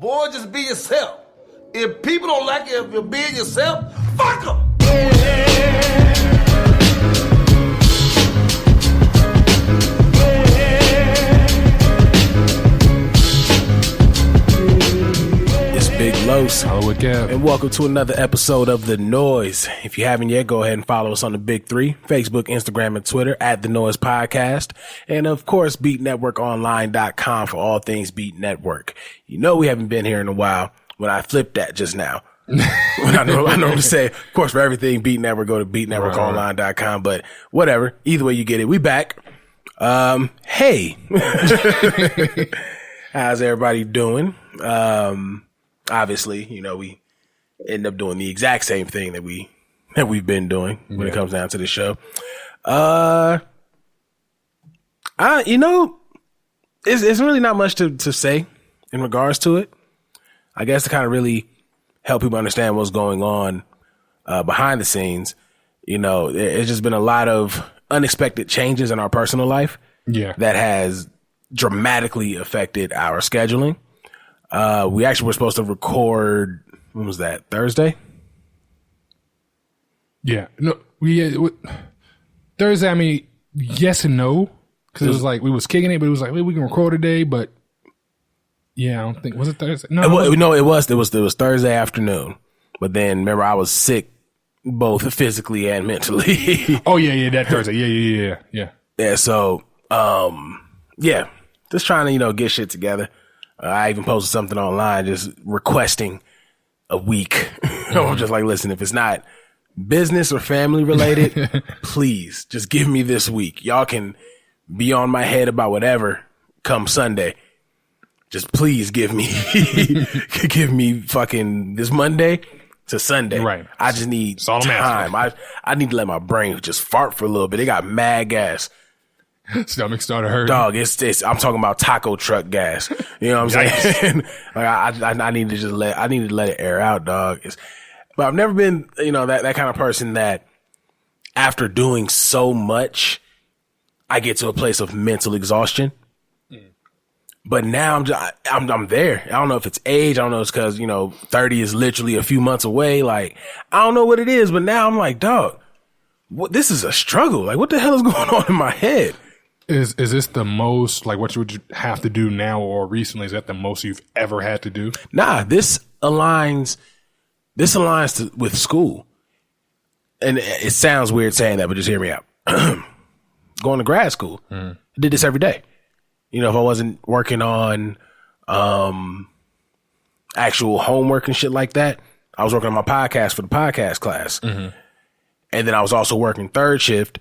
Boy, just be yourself. If people don't like it, if you're being yourself, fuck them. It's Big Los, Hollywood Kev, and welcome to another episode of The Noize. If you haven't yet, go ahead and follow us on the big three: Facebook, Instagram, and Twitter at The Noize Podcast. And of course, BeatNetworkOnline.com for all things Beat Network. You know we haven't been here in a while when I flipped that just now. I normally say, of course, for everything Beat Network, go to BeatNetworkOnline.com, but whatever. Either way you get it, we back. Hey. How's everybody doing? Obviously, you know, we end up doing the exact same thing that we've been doing when it comes down to the show. You know, it's really not much to say in regards to it. I guess to kind of really help people understand what's going on behind the scenes. You know, it's just been a lot of unexpected changes in our personal life. Yeah, that has dramatically affected our scheduling. We actually were supposed to record, when was that, Thursday? Yeah. No, Thursday, I mean, yes and no. Because it was like, we was kicking it, but it was like, we can record today, but yeah, I don't think, was it Thursday? No, it was Thursday afternoon. But then, remember, I was sick, both physically and mentally. Oh, yeah, that Thursday. Yeah. Yeah, so, yeah, just trying to, you know, get shit together. I even posted something online just requesting a week. I'm just like, listen, if it's not business or family related, please just give me this week. Y'all can be on my head about whatever come Sunday. Just please give me fucking this Monday to Sunday. Right. I just need time. I need to let my brain just fart for a little bit. It got mad gas. Stomach started hurting. Dog, I'm talking about taco truck gas. You know what I'm saying? Like I need to let it air out, dog. But I've never been, you know, that kind of person that after doing so much, I get to a place of mental exhaustion. But now I'm there. I don't know if it's age. I don't know if it's because, you know, 30 is literally a few months away. Like, I don't know what it is, but now I'm like, dog, this is a struggle. Like, what the hell is going on in my head? Is this the most, like, what you would have to do now or recently? Is that the most you've ever had to do? Nah, this aligns with school. And it sounds weird saying that, but just hear me out. Going to grad school. I did this every day. You know, if I wasn't working on actual homework and shit like that, I was working on my podcast for the podcast class. And then I was also working third shift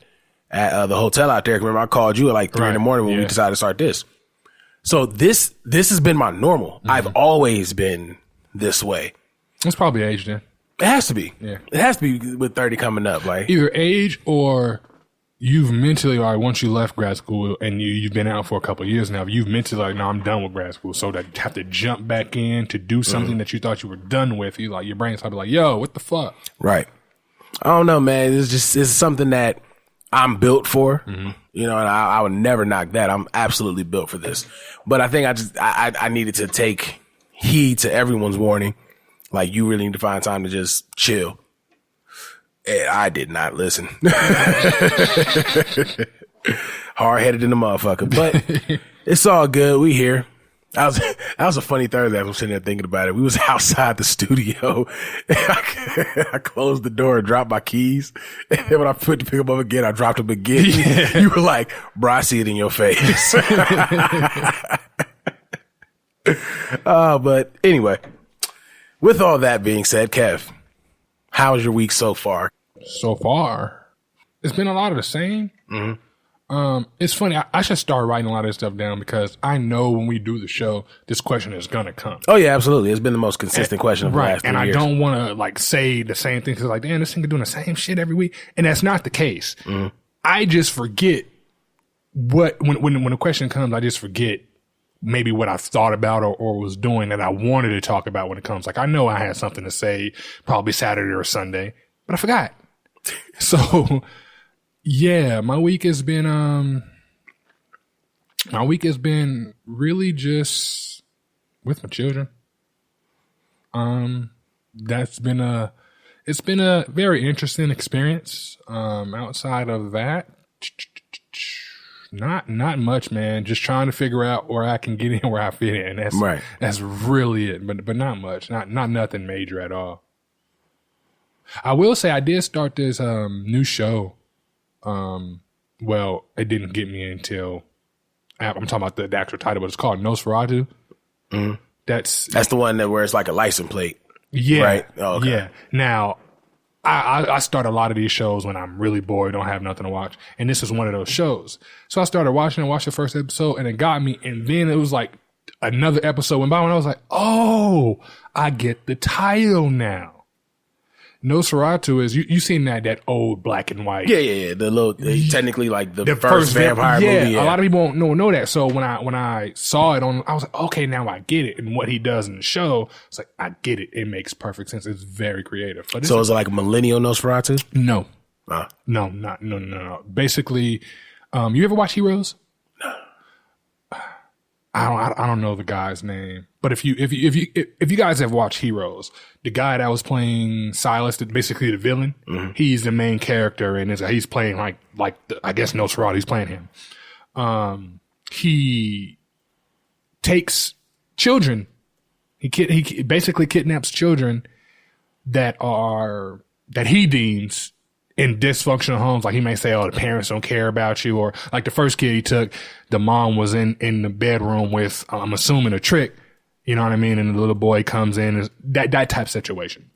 at the hotel out there. Remember, I called you at like 3 in the morning when we decided to start this. So this has been my normal. I've always been this way. It's probably age then. It has to be. Yeah. It has to be with 30 coming up. Like either age or you've mentally, all right, once you left grad school and you've been out for a couple of years now, you've mentally like, no, I'm done with grad school. So to have to jump back in to do something that you thought you were done with, you like your brain's probably like, yo, what the fuck? Right. I don't know, man. It's something that I'm built for, you know, and I would never knock that. I'm absolutely built for this. But I think I needed to take heed to everyone's warning. Like, you really need to find time to just chill. And I did not listen. Hard-headed in the motherfucker. But it's all good. We here. That was a funny Thursday. I was sitting there thinking about it. We was outside the studio. And I closed the door and dropped my keys. And then when I put to pick them up again, I dropped them again. Yeah. You were like, bro, I see it in your face. But anyway, with all that being said, Kev, how's your week so far? So far, it's been a lot of the same. It's funny. I should start writing a lot of this stuff down because I know when we do the show, this question is going to come. Oh, yeah, absolutely. It's been the most consistent question of the last 3 years. And I don't want to like say the same thing because like, damn, this thing is doing the same shit every week. And that's not the case. I just forget when the question comes, I just forget maybe what I thought about or was doing that I wanted to talk about when it comes. Like, I know I had something to say probably Saturday or Sunday, but I forgot. So yeah, my week has been really just with my children. It's been a very interesting experience. Outside of that, not much, man. Just trying to figure out where I can get in, where I fit in. That's really it. But not much. Not nothing major at all. I will say I did start this new show. Well, it didn't get me until I'm talking about the actual title, but it's called Nosferatu. Mm-hmm. That's the one where it's like a license plate. Yeah. Right? Oh, okay. Yeah. Now, I start a lot of these shows when I'm really bored, don't have nothing to watch. And this is one of those shows. So I started watching the first episode and it got me. And then it was like another episode went by when I was like, oh, I get the title now. Nosferatu is, you seen that old black and white. Yeah. The little, technically like the first vampire movie. Yeah. A lot of people don't know that. So when I saw it on, I was like, okay, now I get it. And what he does in the show, it's like, I get it. It makes perfect sense. It's very creative. But so is it like a millennial Nosferatu? No. No. Basically, you ever watch Heroes? No. I don't know the guy's name, but if you guys have watched Heroes, the guy that was playing Silas, basically the villain, mm-hmm. he's the main character, and he's playing like I guess Nosferatu. He's playing him. He takes children. He basically kidnaps children that he deems in dysfunctional homes. Like he may say, oh, the parents don't care about you. Or like the first kid he took, the mom was in the bedroom with, I'm assuming, a trick. You know what I mean? And the little boy comes in, that type of situation.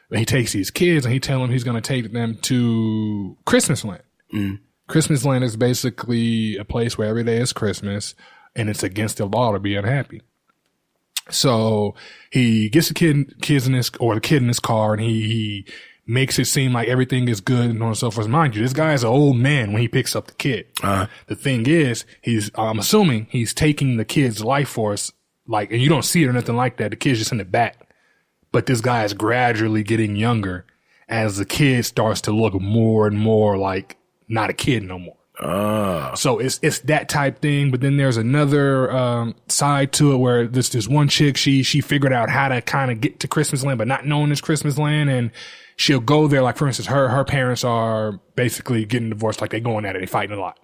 But he takes these kids and he tells them he's going to take them to Christmas Land. Mm. Christmas Land is basically a place where every day is Christmas and it's against the law to be unhappy. So he gets the kid in his car and he makes it seem like everything is good and so forth. Mind you, this guy is an old man when he picks up the kid. The thing is, I'm assuming he's taking the kid's life force, like, and you don't see it or nothing like that. The kid's just in the back. But this guy is gradually getting younger as the kid starts to look more and more like not a kid no more. So it's that type thing. But then there's another side to it where this one chick, she figured out how to kind of get to Christmas Land, but not knowing it's Christmas Land, and she'll go there. Like, for instance, her parents are basically getting divorced. Like, they going at it. They fighting a lot.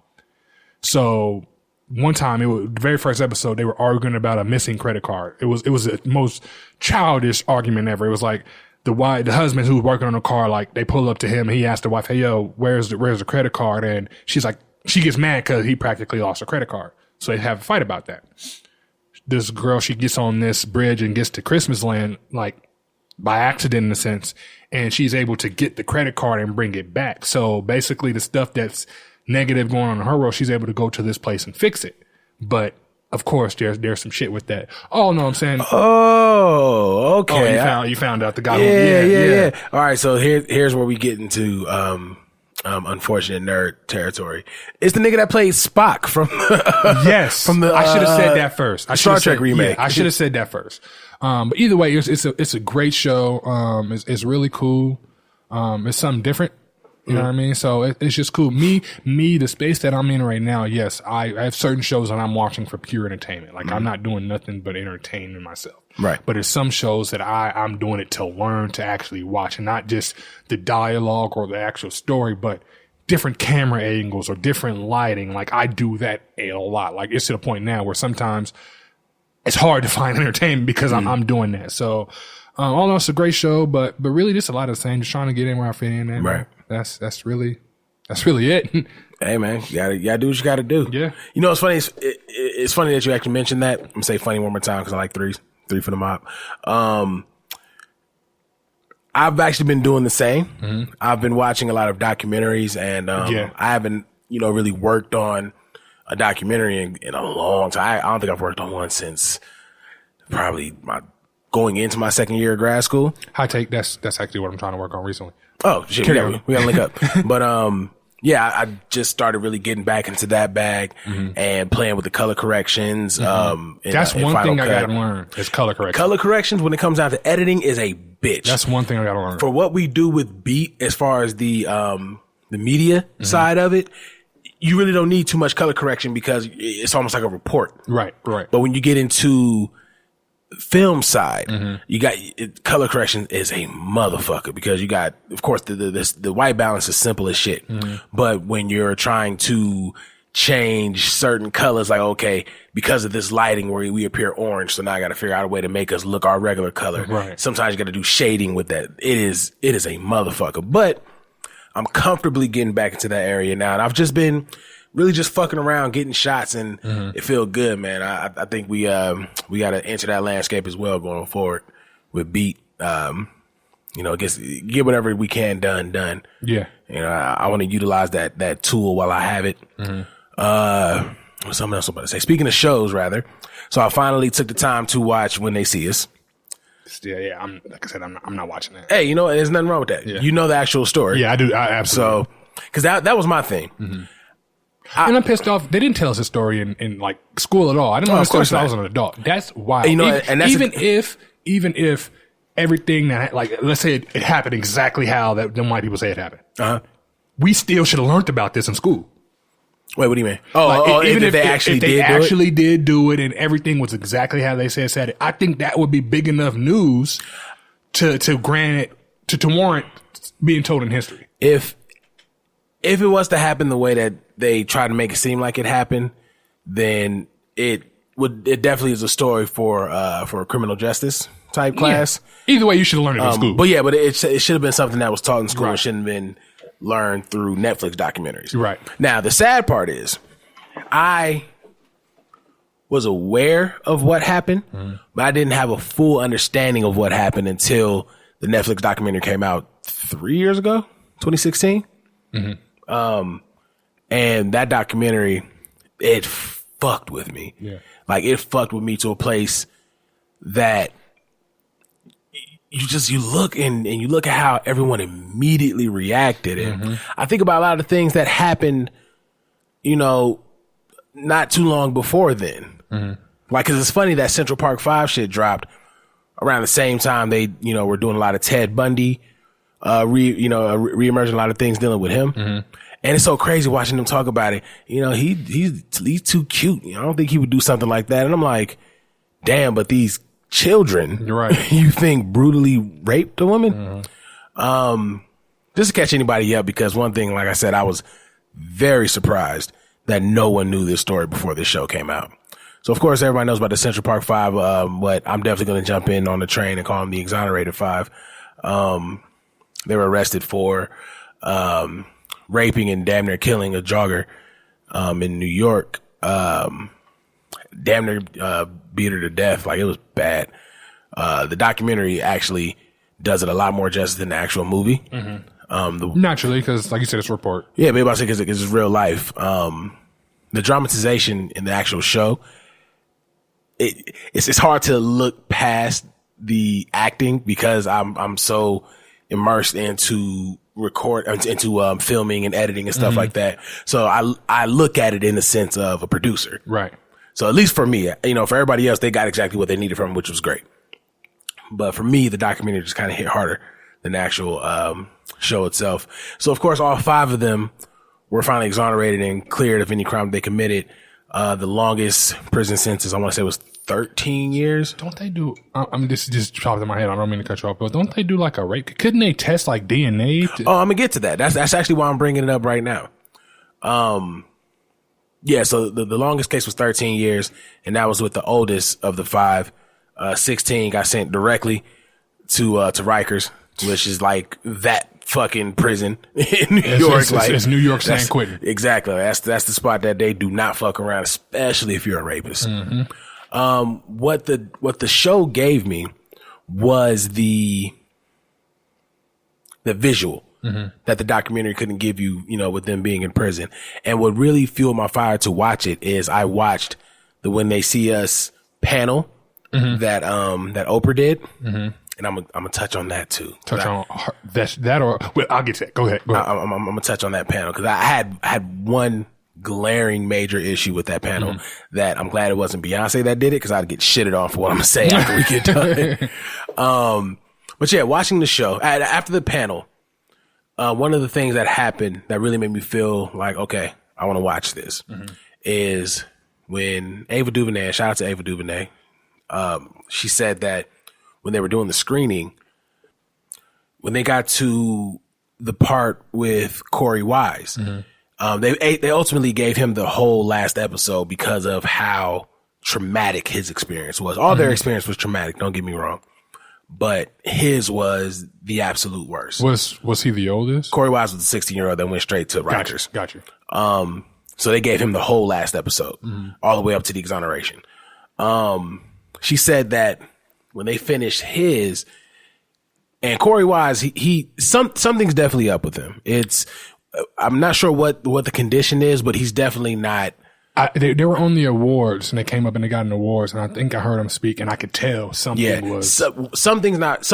So one time, the very first episode, they were arguing about a missing credit card. It was the most childish argument ever. It was like the husband who was working on the car, like, they pull up to him and he asked the wife, hey, yo, where's the credit card? And she's like, she gets mad because he practically lost her credit card. So they have a fight about that. This girl, she gets on this bridge and gets to Christmas Land, like, by accident in a sense, and she's able to get the credit card and bring it back. So basically the stuff that's negative going on in her world, she's able to go to this place and fix it. But of course there's some shit with that. Oh no, I'm saying. Oh, okay. Oh, you found out the guy. Yeah. All right. So here's where we get into, unfortunate nerd territory. It's the nigga that played Spock from, yes, from the, I should have said that first. Star Trek remake. Yeah, I should have said that first. But either way, it's a great show. It's really cool. It's something different. You know what I mean? So it's just cool. Me, the space that I'm in right now, yes, I have certain shows that I'm watching for pure entertainment. Like, I'm not doing nothing but entertaining myself. Right. But there's some shows that I'm doing it to learn, to actually watch, and not just the dialogue or the actual story, but different camera angles or different lighting. Like, I do that a lot. Like, it's to the point now where sometimes it's hard to find entertainment because I'm doing that. So, all in all, it's a great show, but really just a lot of the same, just trying to get in where I fit in. And right. That's really it. Hey man, you gotta do what you gotta do. Yeah. You know, it's funny. It's funny that you actually mentioned that. I'm gonna say funny one more time because I like three for the mob. I've actually been doing the same. Mm-hmm. I've been watching a lot of documentaries, and I haven't, really worked on a documentary in a long time. I don't think I've worked on one since probably going into my second year of grad school. High take. That's actually what I'm trying to work on recently. Oh shit! We gotta link up. But I just started really getting back into that bag and playing with the color corrections. That's one thing I gotta learn is color corrections. Color corrections when it comes down to editing is a bitch. That's one thing I gotta learn. For what we do with beat, as far as the media side of it, you really don't need too much color correction because it's almost like a report. Right. But when you get into film side, you got color correction is a motherfucker because you got, of course, the white balance is simple as shit. But when you're trying to change certain colors, like, okay, because of this lighting where we appear orange, so now I got to figure out a way to make us look our regular color. Right. Sometimes you got to do shading with that. It is a motherfucker. But I'm comfortably getting back into that area now, and I've just been really just fucking around, getting shots, and it feel good, man. I think we got to enter that landscape as well going forward with beat. Get whatever we can done. Yeah. I want to utilize that tool while I have it. What's something else I'm about to say? Speaking of shows, rather. So I finally took the time to watch When They See Us. Yeah. Like I said, I'm not watching that. Hey, there's nothing wrong with that. Yeah. You know the actual story. Yeah, I do. I absolutely. So, because that was my thing. And I'm pissed off. They didn't tell us the story in like school at all. I didn't know the story until I was an adult. That's wild. Even if everything that, like, let's say it happened exactly how them white people say it happened. We still should have learned about this in school. Wait, what do you mean? Even if they actually did do it and everything was exactly how they said it, I think that would be big enough news to grant it to warrant being told in history. If it was to happen the way that they try to make it seem like it happened, then it definitely is a story for a criminal justice type class. Yeah. Either way, you should have learned it in school. But it should have been something that was taught in school. Right. It shouldn't have been learned through Netflix documentaries. Right. Now, the sad part is I was aware of what happened, but I didn't have a full understanding of what happened until the Netflix documentary came out 3 years ago, 2016. And that documentary, it fucked with me. Yeah. Like, it fucked with me to a place that you look and you look at how everyone immediately reacted. And I think about a lot of things that happened, not too long before then. Like, cause it's funny that Central Park 5 shit dropped around the same time they, were doing a lot of Ted Bundy, re-emerging a lot of things dealing with him. And it's so crazy watching them talk about it. He's too cute. I don't think he would do something like that. And I'm like, damn, but these children, you're right. You think brutally raped a woman? Just to catch anybody up, because one thing, like I said, I was very surprised that no one knew this story before this show came out. So, of course, everybody knows about the Central Park 5, but I'm definitely going to jump in on the train and call them the Exonerated 5. They were arrested for raping and damn near killing a jogger in New York. Damn near beat her to death. Like, it was bad. The documentary actually does it a lot more justice than the actual movie. Naturally, because, like you said, it's a report. Yeah, maybe I say because it's real life. The dramatization in the actual show, it's hard to look past the acting because I'm so immersed into filming and editing and stuff like that. So I look at it in the sense of a producer. Right. So at least for me, for everybody else, they got exactly what they needed from it, which was great. But for me, the documentary just kind of hit harder than the actual show itself. So, of course, all 5 of them were finally exonerated and cleared of any crime they committed. The longest prison sentence, I want to say, was 13 years. Don't they do, I'm just popped in my head, I don't mean to cut you off, but don't they do like a rape? Couldn't they test like DNA? Oh, I'm going to get to that. That's actually why I'm bringing it up right now. Yeah, so the longest case was 13 years, and that was with the oldest of the 5. 16 got sent directly to Rikers, which is like that fucking prison in New York. It's New York San Quentin. Exactly. That's the spot that they do not fuck around, especially if you're a rapist. What the show gave me was the visual that the documentary couldn't give you, with them being in prison. And what really fueled my fire to watch it is I watched the When They See Us panel that Oprah did. And I'm gonna touch on that too. Touch on that, or well, I'll get to that. Go ahead. I'm gonna touch on that panel because I had one glaring major issue with that panel that I'm glad it wasn't Beyonce that did it because I'd get shitted on for what I'm gonna say after we get done. But yeah, watching the show after the panel, one of the things that happened that really made me feel like, okay, I want to watch this is when Ava DuVernay, shout out to Ava DuVernay, She said that when they were doing the screening, when they got to the part with Corey Wise, they ultimately gave him the whole last episode because of how traumatic his experience was. All their experience was traumatic, don't get me wrong, but his was the absolute worst. Was he the oldest? Corey Wise was the 16-year-old that went straight to Rikers. Gotcha. So they gave him the whole last episode, all the way up to the exoneration. She said that when they finished his, and Corey Wise, something's definitely up with him. I'm not sure what the condition is, but he's definitely not. They were on the awards, and they came up and they got an awards, and I think I heard him speak, and I could tell something was something's not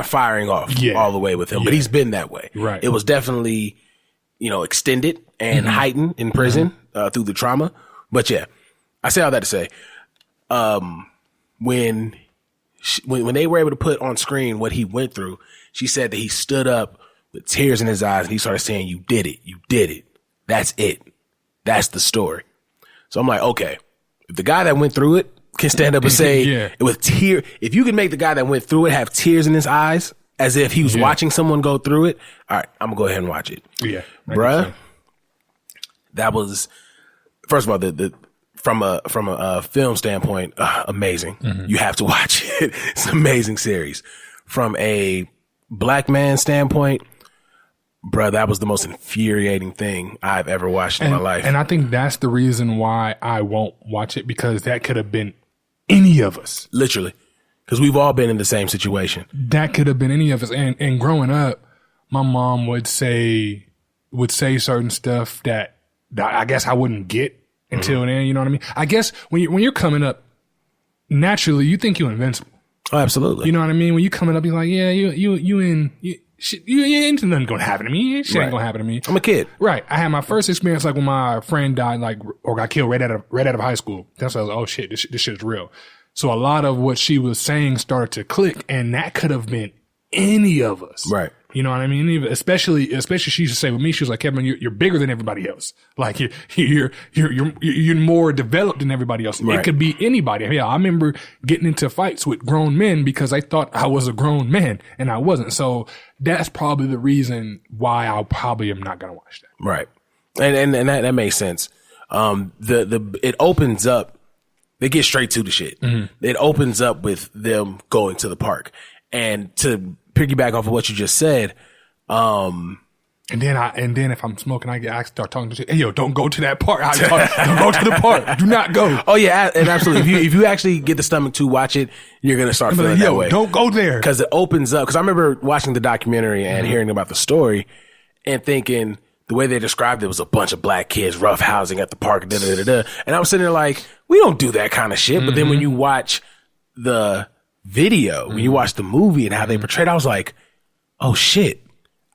firing off all the way with him. But he's been that way. Right. It was definitely extended and heightened in prison through the trauma. But yeah, I say all that to say, when they were able to put on screen what he went through, she said that he stood up with tears in his eyes and he started saying, "You did it. You did it. That's it. That's the story." So I'm like, okay, if the guy that went through it can stand up and say with tear, if you can make the guy that went through it have tears in his eyes as if he was watching someone go through it, all right, I'm gonna go ahead and watch it. Yeah, bruh. That was, first of all, from a film standpoint, amazing. You have to watch it. It's an amazing series. From a black man standpoint, bruh, that was the most infuriating thing I've ever watched in my life. And I think that's the reason why I won't watch it, because that could have been any of us. Literally. Because we've all been in the same situation. That could have been any of us. And growing up, my mom would say certain stuff that I guess I wouldn't get until then. You know what I mean? I guess when you're coming up, naturally you think you're invincible. Oh, absolutely. You know what I mean? When you coming up, you're like, yeah, you ain't nothing gonna happen to me. Shit ain't gonna happen to me. I'm a kid. Right. I had my first experience like when my friend died, or got killed right out of high school. That's why I was like, oh shit, this shit is real. So a lot of what she was saying started to click, and that could have been any of us. Right. You know what I mean? Even, especially she used to say with me, she was like, Kevin, you're bigger than everybody else. Like you're more developed than everybody else. Right. It could be anybody. Yeah, I remember getting into fights with grown men because I thought I was a grown man and I wasn't. So that's probably the reason why I probably am not going to watch that. Right. And that makes sense. It opens up. They get straight to the shit. It opens up with them going to the park. And to piggyback off of what you just said, and then if I'm smoking, I start talking to you. Hey, yo, don't go to that park. Don't go to the park. Do not go. Oh yeah, and absolutely. If you actually get the stomach to watch it, you're gonna start feeling that way. Don't go there, because it opens up. Because I remember watching the documentary and hearing about the story, and thinking the way they described it was a bunch of black kids roughhousing at the park. And I was sitting there like, we don't do that kind of shit. But then when you watch the video, when you watch the movie and how they portrayed, I was like, oh shit,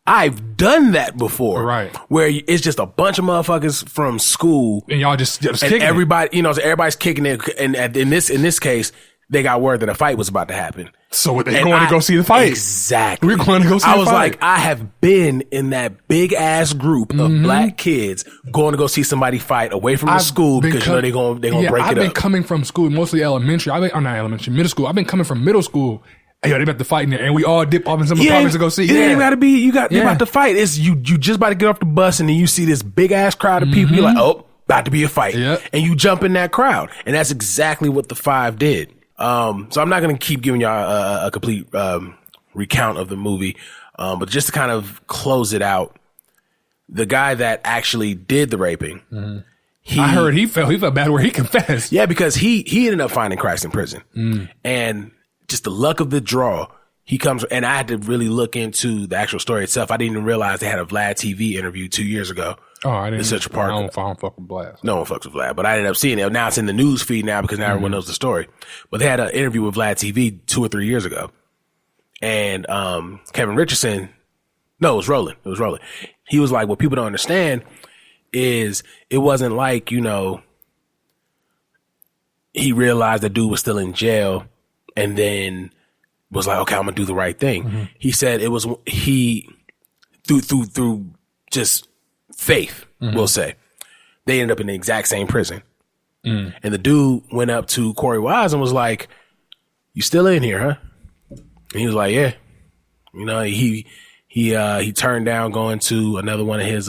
I've done that before. Right. Where it's just a bunch of motherfuckers from school and y'all just and kicking everybody, so everybody's kicking it. And in this case, they got word that a fight was about to happen. So were they going to go see the fight? Exactly. We're going to go see the fight. I was like, I have been in that big ass group of black kids going to go see somebody fight away from the school because they're gonna break it up. I've been coming from school, mostly elementary. Not elementary, middle school. I've been coming from middle school. Hey, yo, they about to fight in there, and we all dip off in some apartments to go see. It ain't gotta be. They're about to fight. It's you just about to get off the bus, and then you see this big ass crowd of people. You're like, oh, about to be a fight, and you jump in that crowd, and that's exactly what the 5 did. So I'm not going to keep giving y'all a complete recount of the movie, but just to kind of close it out, the guy that actually did the raping, I heard he felt bad where he confessed. Yeah, because he ended up finding Christ in prison, and just the luck of the draw, he comes, and I had to really look into the actual story itself. I didn't even realize they had a Vlad TV interview 2 years ago. Oh, I didn't. In Central Park. I don't fuck with Vlad. No one fucks with Vlad, but I ended up seeing it. Now it's in the news feed now because now everyone knows the story. But they had an interview with Vlad TV 2 or 3 years ago. And Kevin Richardson, no, it was Roland. He was like, what people don't understand is it wasn't like, he realized the dude was still in jail and then was like, okay, I'm gonna do the right thing. He said it was through just faith, we'll say. They ended up in the exact same prison. And the dude went up to Corey Wise and was like, "You still in here, huh?" And he was like, "Yeah." You know, he turned down going to another one of his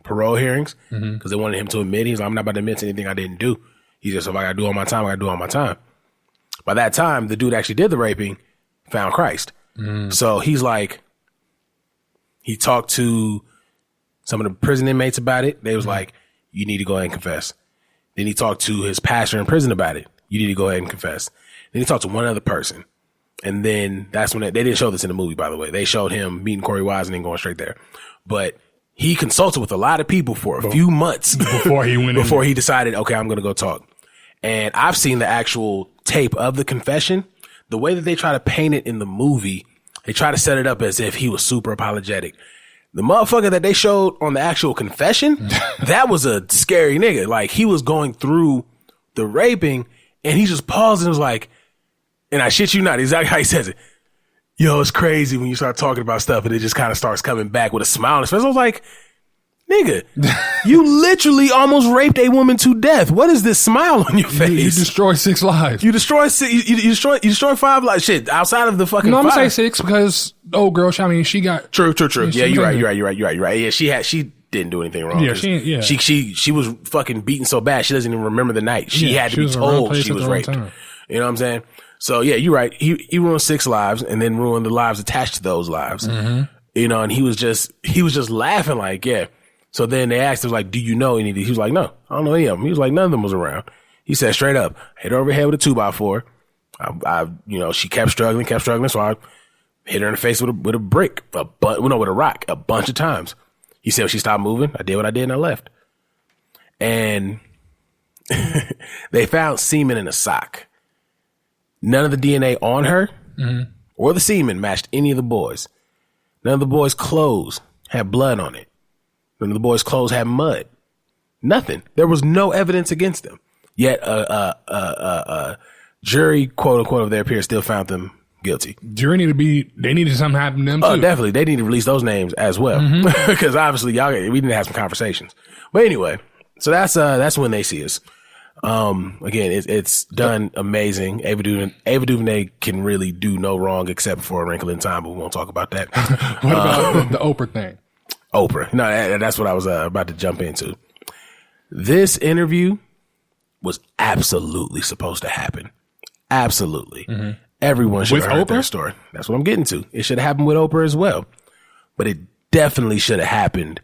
parole hearings because they wanted him to admit. He's like, "I'm not about to admit to anything I didn't do." He just, if I got to do all my time, I got to do all my time. By that time, the dude actually did the raping, found Christ. So he's like, he talked to some of the prison inmates about it. They was like, "You need to go ahead and confess." Then he talked to his pastor in prison about it. "You need to go ahead and confess." Then he talked to one other person. And then that's when they didn't show this in the movie, by the way. They showed him meeting Corey Wise and then going straight there. But he consulted with a lot of people for a few months before he decided, okay, I'm going to go talk. And I've seen the actual tape of the confession. The way that they try to paint it in the movie, they try to set it up as if he was super apologetic. The motherfucker that they showed on the actual confession, that was a scary nigga. Like, he was going through the raping and he just paused and was like, and I shit you not, exactly how he says it. "Yo, it's crazy when you start talking about stuff and it just kind of starts coming back with a smile on his face." I was like, nigga, you literally almost raped a woman to death. What is this smile on your face? You destroy 6 lives. You destroy 5 lives. Shit, outside of the fucking. No, I'm 5. gonna say 6 because girl, I mean, she got true. Yeah, you're right. Yeah, she didn't do anything wrong. Yeah, she was fucking beaten so bad she doesn't even remember the night. She had to be told she was raped. You know what I'm saying? So yeah, you're right. He ruined 6 lives and then ruined the lives attached to those lives. You know, and he was just laughing like, yeah. So then they asked him like, "Do you know any of these?" He was like, "No, I don't know any of them." He was like, "None of them was around." He said straight up, "Hit her over the head with a 2x4. She kept struggling. So I hit her in the face with a brick, with a rock a bunch of times." He said, "When she stopped moving, I did what I did and I left." And they found semen in a sock. None of the DNA on her or the semen matched any of the boys. None of the boys' clothes had blood on it. None of the boys' clothes had mud. Nothing. There was no evidence against them. Yet a jury, quote unquote, of their peers still found them guilty. Jury they needed something to happen to them too. Oh, definitely. They need to release those names as well. Because obviously we need to have some conversations. But anyway, so that's when they see us. Again, it's done amazing. Ava DuVernay can really do no wrong except for A Wrinkle in Time, but we won't talk about that. What about the Oprah thing? Oprah. No, that's what I was about to jump into. This interview was absolutely supposed to happen. Absolutely. Everyone should have heard their story. That's what I'm getting to. It should have happened with Oprah as well. But it definitely should have happened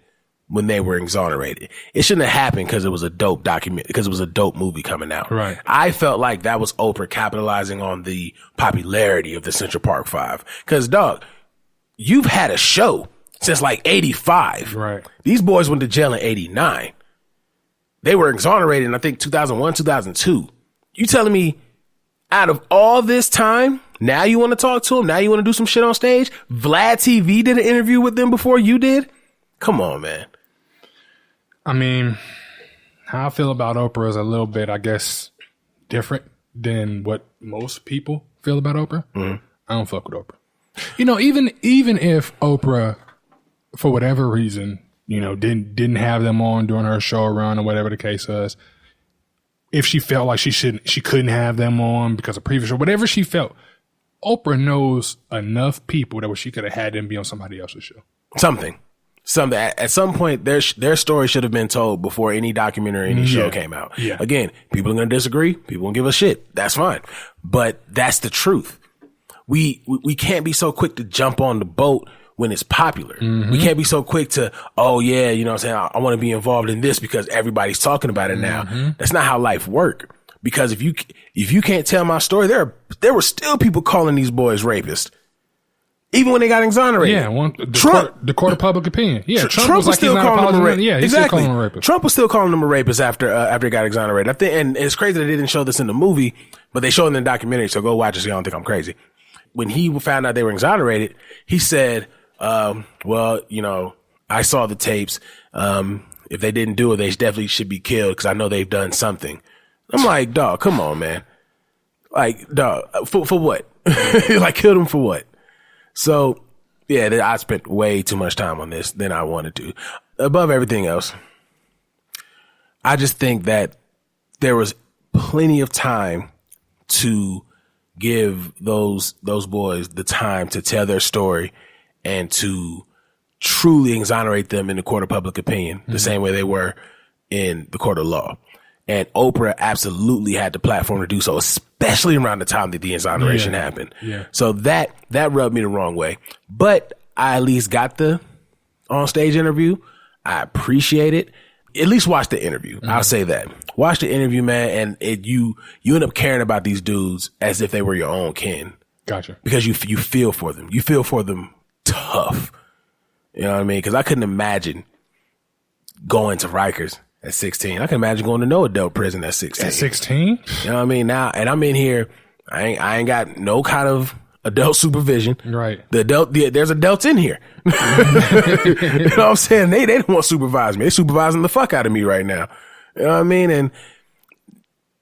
when they were exonerated. It shouldn't have happened because it was a dope document, because it was a dope movie coming out. Right. I felt like that was Oprah capitalizing on the popularity of the Central Park 5. Because, dog, you've had a show since like 85. Right. These boys went to jail in 89. They were exonerated in, I think, 2001, 2002. You telling me out of all this time, now you want to talk to them? Now you want to do some shit on stage? Vlad TV did an interview with them before you did? Come on, man. I mean, how I feel about Oprah is a little bit, I guess, different than what most people feel about Oprah. I don't fuck with Oprah. You know, even if Oprah, for whatever reason, you know, didn't have them on during her show run or whatever the case was, if she felt like she couldn't have them on because of previous show, whatever she felt, Oprah knows enough people that she could have had them be on somebody else's show. Something. At some point, their story should have been told before any documentary or any show came out. Yeah. Again, people are going to disagree. People going to give a shit. That's fine. But that's the truth. We can't be so quick to jump on the boat when it's popular. We can't be so quick to, oh yeah, you know what I'm saying? I want to be involved in this because everybody's talking about it now. That's not how life works. Because if you can't tell my story, there were still people calling these boys rapists. Even when they got exonerated. Yeah, the court of public opinion. Yeah, Trump was still calling them a rapist. Yeah, exactly. Still calling them a rapist. Trump was still calling them a rapist after he got exonerated. I think, and it's crazy that they didn't show this in the movie, but they showed it in the documentary. So go watch it so you don't think I'm crazy. When he found out they were exonerated, he said, "Well, you know, I saw the tapes. If they didn't do it, they definitely should be killed because I know they've done something." I'm like, dog, come on, man. Like, dog, for what? Like, kill them for what? So, yeah, I spent way too much time on this than I wanted to. Above everything else, I just think that there was plenty of time to give those boys the time to tell their story and to truly exonerate them in the court of public opinion, the same way they were in the court of law. And Oprah absolutely had the platform to do so, especially around the time that the exoneration happened. Yeah. So that rubbed me the wrong way. But I at least got the on stage interview. I appreciate it. At least watch the interview. I'll say that. Watch the interview, man, and you end up caring about these dudes as if they were your own kin. Gotcha. Because you feel for them. You feel for them tough. You know what I mean? Because I couldn't imagine going to Rikers at 16. I can imagine going to no adult prison at 16. At 16? You know what I mean? Now, and I'm in here. I ain't got no kind of adult supervision. Right. There's adults in here. You know what I'm saying? They don't want to supervise me. They're supervising the fuck out of me right now. You know what I mean? And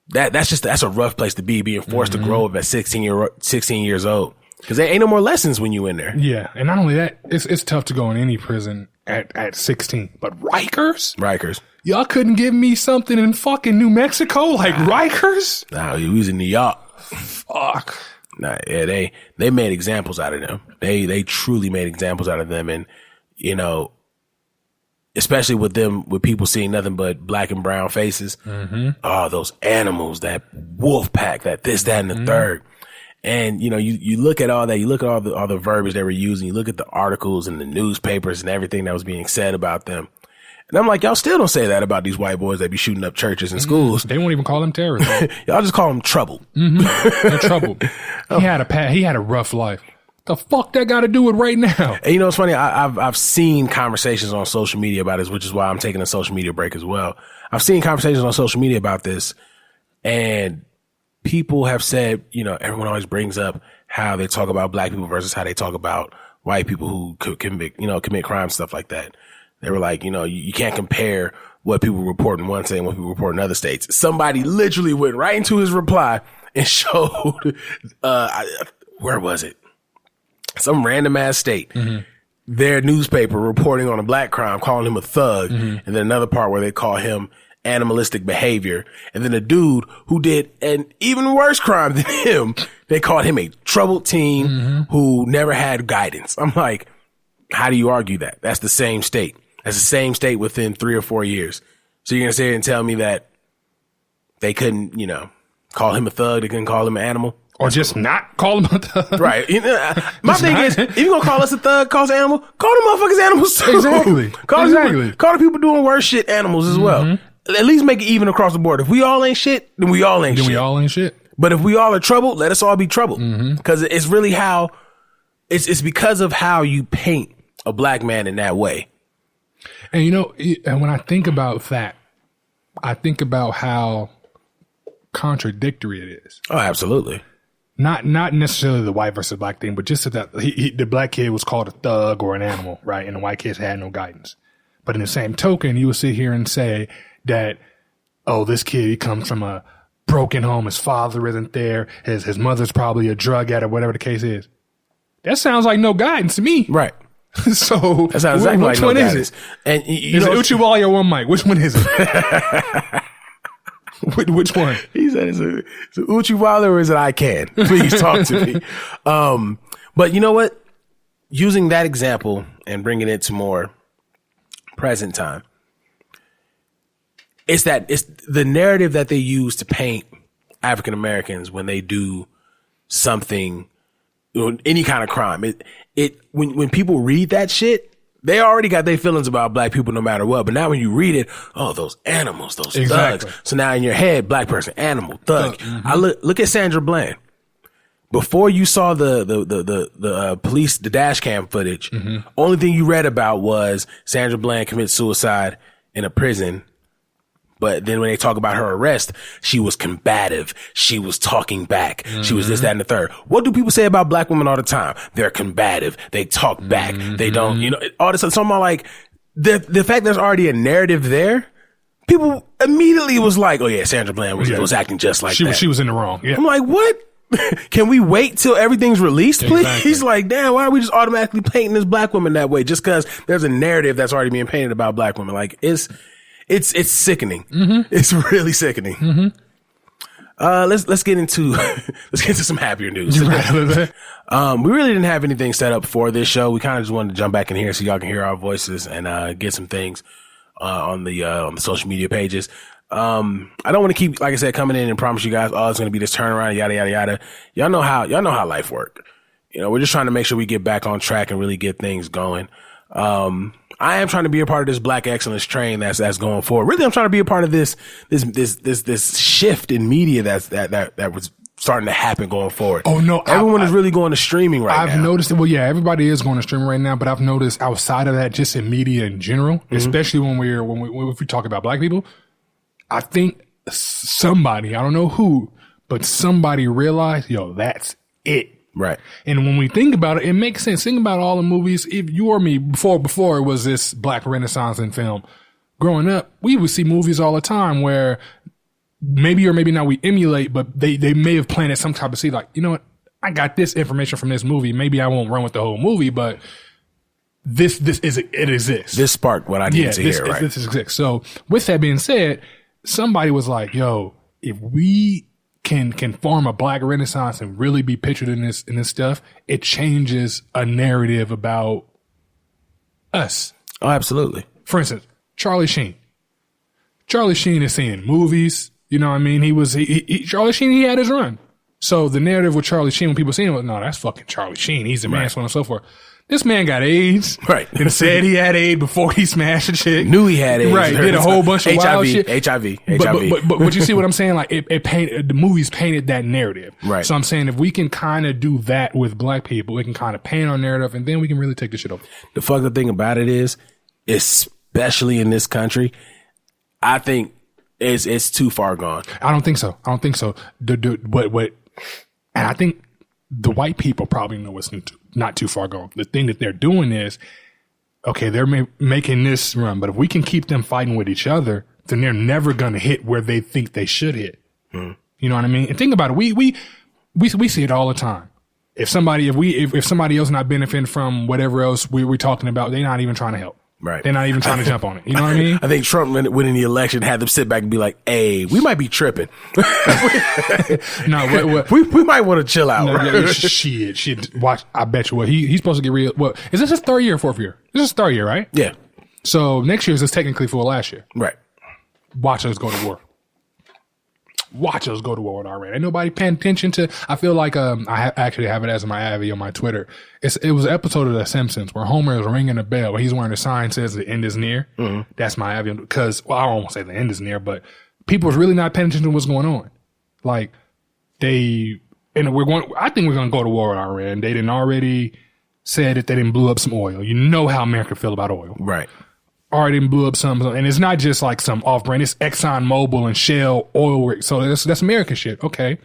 that's a rough place to be, being forced to grow up at 16 years old. Because there ain't no more lessons when you in there. Yeah. And not only that, it's tough to go in any prison at 16. But Rikers? Y'all couldn't give me something in fucking New Mexico like Rikers? Nah, we was in New York. Fuck. Nah, yeah, they made examples out of them. They truly made examples out of them. And, you know, especially with people seeing nothing but black and brown faces. Oh, those animals, that wolf pack, that this, that, and the third. And, you know, you look at all that, you look at all the verbiage they were using, you look at the articles and the newspapers and everything that was being said about them. And I'm like, y'all still don't say that about these white boys that be shooting up churches and schools. They won't even call them terrorists. Y'all just call them trouble. They're trouble. He had a rough life. The fuck that got to do with right now? And you know, it's funny. I've seen conversations on social media about this, which is why I'm taking a social media break as well. I've seen conversations on social media about this, and people have said, you know, everyone always brings up how they talk about black people versus how they talk about white people who commit crimes, stuff like that. They were like, you know, you can't compare what people report in one state and what people report in other states. Somebody literally went right into his reply and showed, where was it? Some random ass state. Their newspaper reporting on a black crime, calling him a thug. And then another part where they call him animalistic behavior. And then a dude who did an even worse crime than him, they called him a troubled teen who never had guidance. I'm like, how do you argue that? That's the same state. That's the same state within 3 or 4 years. So you're going to sit here and tell me that they couldn't, you know, call him a thug, they couldn't call him an animal? Or just not call him a thug. Right. You know, my thing is, if you're going to call us a thug, call us an animal, call them motherfuckers animals too. Exactly. Call the people doing worse shit animals as well. At least make it even across the board. If we all ain't shit, then we all ain't shit. But if we all are troubled, let us all be troubled. Because it's really how, it's because of how you paint a black man in that way. And you know, and when I think about that, I think about how contradictory it is. Oh, absolutely. Not necessarily the white versus black thing, but just that the black kid was called a thug or an animal, right? And the white kids had no guidance. But in the same token, you would sit here and say that, oh, this kid, he comes from a broken home. His father isn't there. His mother's probably a drug addict, whatever the case is. That sounds like no guidance to me. Right. So that sounds exactly which like one no is it? And is it Uchiwali or One Mic? Which one is it? Which one? He said it's a Uchiwali or is it I Can? Please talk to me. But you know what? Using that example and bringing it to more present time, it's the narrative that they use to paint African Americans when they do something, you know, any kind of crime. When people read that shit, they already got their feelings about black people no matter what. But now when you read it, oh, those animals, those thugs. So now in your head, black person, animal, thug. I look at Sandra Bland. Before you saw the police, the dash cam footage, only thing you read about was Sandra Bland commits suicide in a prison. But then when they talk about her arrest, she was combative. She was talking back. She was this, that, and the third. What do people say about black women all the time? They're combative. They talk back. They don't, you know, all this. So I'm like, the fact there's already a narrative there, people immediately was like, oh yeah, Sandra Bland was acting just like that. She was in the wrong. Yeah. I'm like, what? Can we wait till everything's released, please? Exactly. He's like, damn, why are we just automatically painting this black woman that way? Just because there's a narrative that's already being painted about black women. Like, It's sickening. It's really sickening. Let's get into some happier news. You right. We really didn't have anything set up for this show. We kind of just wanted to jump back in here so y'all can hear our voices and get some things on the social media pages. I don't want to keep, like I said, coming in and promise you guys, oh, it's going to be this turnaround, yada yada yada. Y'all know how life works. You know, we're just trying to make sure we get back on track and really get things going. I am trying to be a part of this Black excellence train that's going forward. Really, I'm trying to be a part of this shift in media that was starting to happen going forward. Oh no, everyone is really going to streaming right now. I've noticed it. Well, yeah, everybody is going to streaming right now, but I've noticed outside of that, just in media in general, especially when we talk about Black people, I think somebody, I don't know who, but somebody realized, yo, that's it. Right. And when we think about it, it makes sense. Think about all the movies. If you or me, before it was this Black Renaissance in film, growing up, we would see movies all the time where maybe or maybe not we emulate, but they may have planted some type of seed. Like, you know what? I got this information from this movie. Maybe I won't run with the whole movie, but it exists. This sparked what I needed to hear, right? This exists. So with that being said, somebody was like, yo, if we can form a Black Renaissance and really be pictured in this stuff, it changes a narrative about us. Oh, absolutely. For instance, Charlie Sheen. Charlie Sheen is seeing movies. You know what I mean? Charlie Sheen, he had his run. So the narrative with Charlie Sheen, when people see him, no, that's fucking Charlie Sheen. He's a man, so on and so forth. This man got AIDS. Right. And said he had AIDS before he smashed a chick. Knew he had AIDS. Right. Did a whole bunch of wild shit. HIV. But you see what I'm saying? Like the movies painted that narrative. Right. So I'm saying if we can kind of do that with Black people, we can kind of paint our narrative and then we can really take the shit over. The fucked up thing about it is, especially in this country, I think it's too far gone. I don't think so. And I think the white people probably know it's not too far gone. The thing that they're doing is, okay, they're making this run, but if we can keep them fighting with each other, then they're never going to hit where they think they should hit. You know what I mean? And think about it. We see it all the time. If somebody else not benefiting from whatever else we're talking about, they're not even trying to help. Right. They're not even trying to jump on it. You know what I mean? I think Trump winning the election had them sit back and be like, hey, we might be tripping. No, we might want to chill out. No, right? Shit. Watch. I bet you what he's supposed to get real. What is this his third year or fourth year? This is his third year, right? Yeah. So next year is technically for last year. Right. Watch us go to war. Watch us go to war with Iran. Ain't nobody paying attention to. I feel like I actually have it as my Avi on my Twitter. It was an episode of The Simpsons where Homer is ringing a bell where he's wearing a sign that says the end is near. Mm-hmm. That's my Avi because I don't want to say the end is near, but people is really not paying attention to what's going on. Like I think we're going to go to war with Iran. They didn't already said that they didn't blow up some oil. You know how America feel about oil, right? Already blew up some, and it's not just like some off-brand. It's Exxon Mobil and Shell oil rig. So that's American shit. Okay.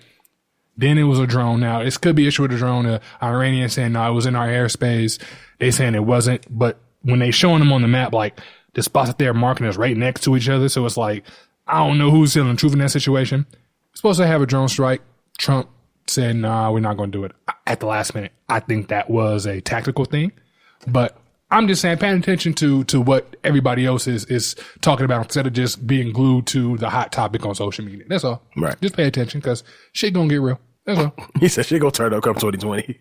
Then it was a drone. Now it could be issue with a drone. The Iranians saying no, it was in our airspace. They saying it wasn't. But when they showing them on the map, like the spots that they're marking is right next to each other. So it's like I don't know who's telling the truth in that situation. We're supposed to have a drone strike. Trump said, nah, we're not going to do it at the last minute. I think that was a tactical thing, but I'm just saying, paying attention to what everybody else is talking about instead of just being glued to the hot topic on social media. That's all. Right. Just pay attention because shit gonna get real. That's all. He said shit gonna turn up come 2020.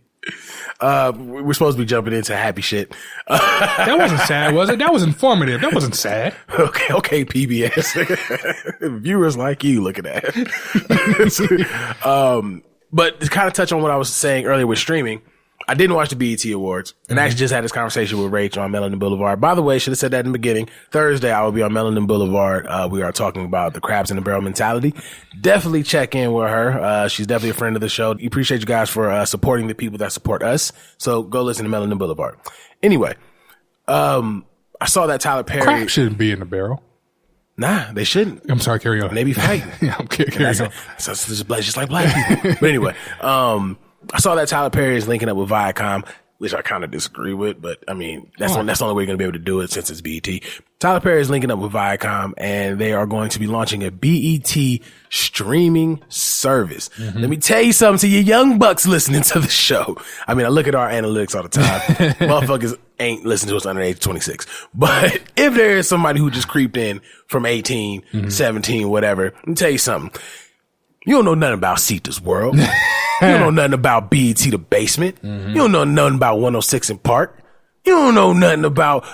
We're supposed to be jumping into happy shit. That wasn't sad, was it? That was informative. That wasn't sad. Okay, PBS. Viewers like you looking at it. But to kind of touch on what I was saying earlier with streaming, I didn't watch the BET Awards, and I actually just had this conversation with Rach on Melanin Boulevard. By the way, should have said that in the beginning. Thursday, I will be on Melanin Boulevard. We are talking about the crabs in the barrel mentality. Definitely check in with her. She's definitely a friend of the show. We appreciate you guys for supporting the people that support us. So go listen to Melanin Boulevard. Anyway, I saw that Tyler Perry. Crabs shouldn't be in the barrel. Nah, they shouldn't. I'm sorry, carry on. They be fighting. Yeah, I'm carry on. So it's just like black people. But anyway, I saw that Tyler Perry is linking up with Viacom, which I kind of disagree with, but I mean, that's the only way you're going to be able to do it since it's BET. Tyler Perry is linking up with Viacom and they are going to be launching a BET streaming service. Mm-hmm. Let me tell you something to you young bucks listening to the show. I mean, I look at our analytics all the time. Motherfuckers ain't listening to us under the age of 26. But if there is somebody who just creeped in from 18, 17, whatever, let me tell you something. You don't know nothing about Sita's World. You don't know nothing about BET The Basement. You don't know nothing about 106 in Park. You don't know nothing about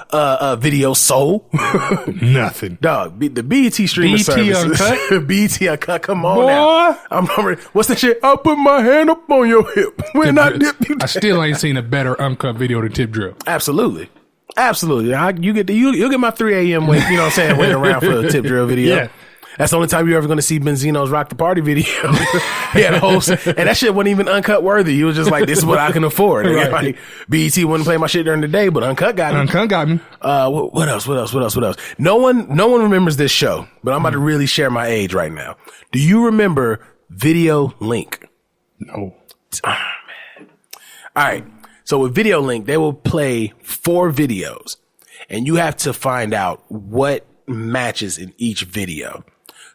Video Soul. Nothing. Dog, the BET streaming services. Uncut? BET Uncut, come on now. I remember, what's that shit? I'll put my hand up on your hip. When I dip you I still ain't seen a better uncut video than Tip Drill. Absolutely. You'll get my 3 a.m. wait, you know what I'm saying, waiting around for a Tip Drill video. Yeah. That's the only time you're ever going to see Benzino's Rock the Party video. He had a host, and that shit wasn't even uncut worthy. He was just like, this is what I can afford. Right. Like, BET wouldn't play my shit during the day, but Uncut got me. Uncut got me. What else? No one remembers this show, but I'm about to really share my age right now. Do you remember Video Link? No. Oh, man. All right. So with Video Link, they will play 4 videos, and you have to find out what matches in each video.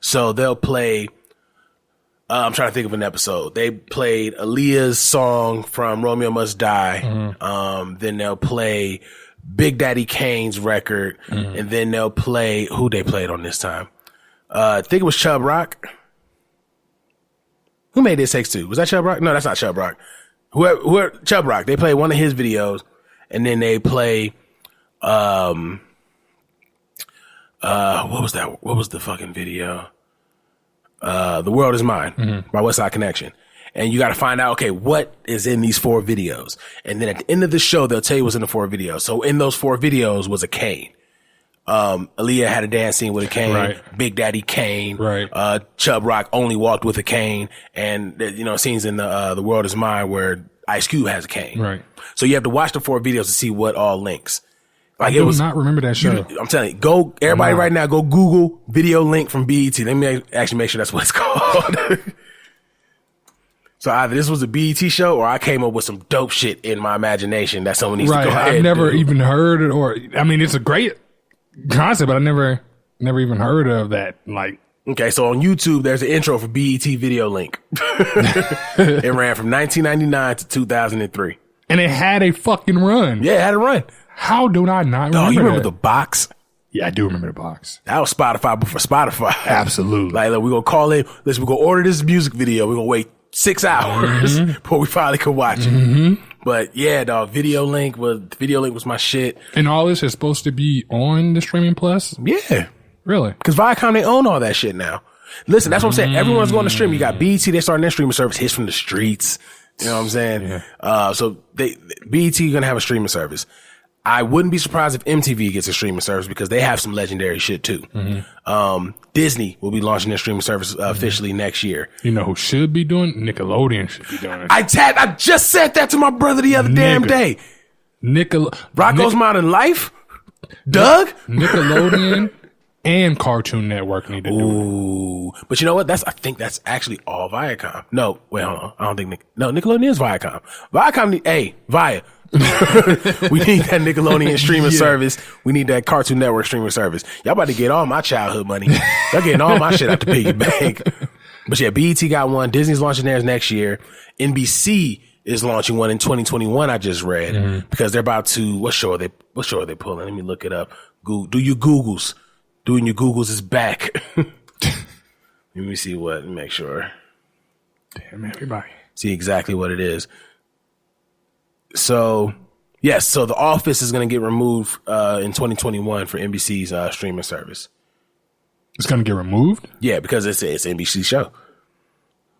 So they'll play, I'm trying to think of an episode. They played Aaliyah's song from Romeo Must Die. Then they'll play Big Daddy Kane's record. And then they'll play, who they played on this time? I think it was Chubb Rock. Who made This Takes Two? Was that Chubb Rock? No, that's not Chubb Rock. Whoever Chubb Rock. They play one of his videos, and then they play, what was that? What was the fucking video? The World Is Mine by West Side Connection. And you got to find out, okay, what is in these 4 videos? And then at the end of the show, they'll tell you what's in the 4 videos. So in those 4 videos was a cane. Aaliyah had a dance scene with a cane. Right. Big Daddy Kane. Right. Chubb Rock only walked with a cane. And, you know, scenes in the World Is Mine where Ice Cube has a cane. Right. So you have to watch the 4 videos to see what all links. Like, I do not remember that show. I'm telling you, everybody right now, go Google Video Link from BET. Let me actually make sure that's what it's called. So either this was a BET show or I came up with some dope shit in my imagination that someone needs to go ahead I've never even heard it, or, I mean, it's a great concept, but I never even heard of that. Like, okay, so on YouTube, there's an intro for BET Video Link. It ran from 1999 to 2003. And it had a fucking run. Yeah, it had a run. How do I not remember Oh, you remember that? The Box? Yeah, I do remember The Box. That was Spotify before Spotify. Absolutely. Like, we're going to call in, we're going to order this music video. We're going to wait 6 hours before we finally could watch it. But yeah, dog, Video Link was my shit. And all this is supposed to be on the Streaming Plus? Yeah. Really? Because Viacom, they own all that shit now. Listen, that's what I'm saying. Everyone's going to stream. You got BET, they starting their streaming service, Hits from the Streets. You know what I'm saying? Yeah. So BET going to have a streaming service. I wouldn't be surprised if MTV gets a streaming service because they have some legendary shit too. Disney will be launching their streaming service officially next year. You know who should be doing? Nickelodeon should be doing it. I just said that to my brother the other damn day. Rocko's Modern Life? Doug? Nickelodeon and Cartoon Network need to do it. But you know what? I think that's actually all Viacom. No, wait, hold on. I don't think Nickelodeon is Viacom. Via. We need that Nickelodeon streaming service. We need that Cartoon Network streaming service. Y'all about to get all my childhood money. Y'all getting all my shit out the piggy bank. But yeah, BET got one. Disney's launching theirs next year. NBC is launching one in 2021. I just read because they're about to. What show are they pulling? Let me look it up. Do your Googles. Doing your Googles is back. Let me see what. Let me make sure. Damn everybody. See exactly what it is. So, yes. So The Office is going to get removed in 2021 for NBC's streaming service. It's going to get removed? Yeah, because it's an NBC show.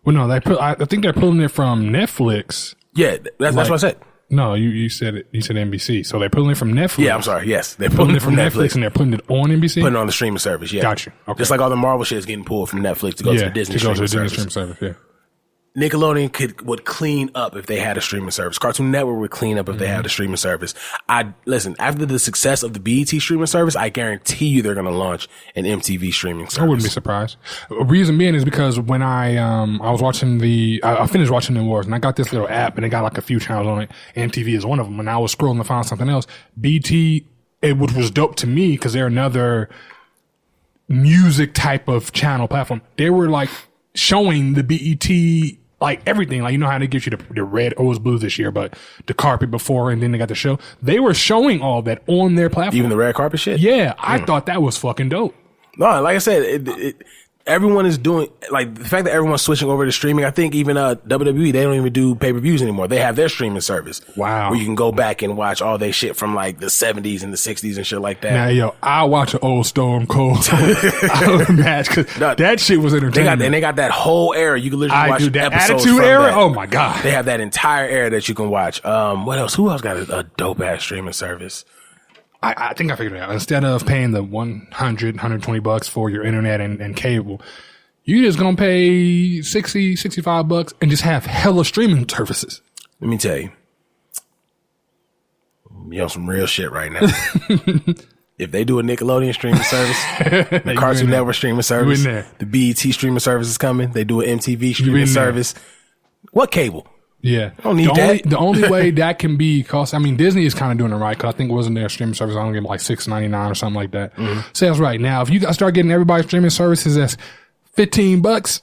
Well, no, I think they're pulling it from Netflix. Yeah, that's what I said. No, you said it. You said NBC. So they're pulling it from Netflix. Yeah, I'm sorry. Yes, they're pulling it from Netflix and they're putting it on NBC. Putting it on the streaming service. Yeah, gotcha. Okay. Just like all the Marvel shit is getting pulled from Netflix to go to the Disney streaming service. Yeah. Nickelodeon would clean up if they had a streaming service. Cartoon Network would clean up if they had a streaming service. Listen, after the success of the BET streaming service, I guarantee you they're going to launch an MTV streaming service. I wouldn't be surprised. Reason being is because when I was watching I finished watching the awards and I got this little app and it got like a few channels on it. MTV is one of them. When I was scrolling to find something else, BT, which was dope to me because they're another music type of channel platform. They were like showing the BET like everything. Like, you know how they give you the red, it was blue this year, but the carpet before, and then they got the show. They were showing all that on their platform. Even the red carpet shit? Yeah, I thought that was fucking dope. No, like I said, everyone is doing, like, the fact that everyone's switching over to streaming. I think even WWE, they don't even do pay-per-views anymore. They have their streaming service. Wow. Where you can go back and watch all their shit from like the 70s and the 60s and shit like that. Now, yo, I watch an old Stone Cold match because that shit was entertaining. They got that whole era. You can literally watch that episodes Attitude from Era. that. Oh my God. They have that entire era that you can watch. What else? Who else got a dope ass streaming service? I think I figured it out. Instead of paying the $120 for your internet and cable, you just gonna pay $65 and just have hella streaming services. Let me tell you. You on some real shit right now. If they do a Nickelodeon streaming service, the Cartoon Network streaming service, the BET streaming service is coming. They do an MTV streaming service. What cable? Yeah. I don't need that. The only way that can be cost, I mean, Disney is kind of doing it right because I think it wasn't their streaming service. I don't get like $6.99 or something like that. Mm-hmm. Sounds right. Now, if you guys start getting everybody's streaming services that's $15,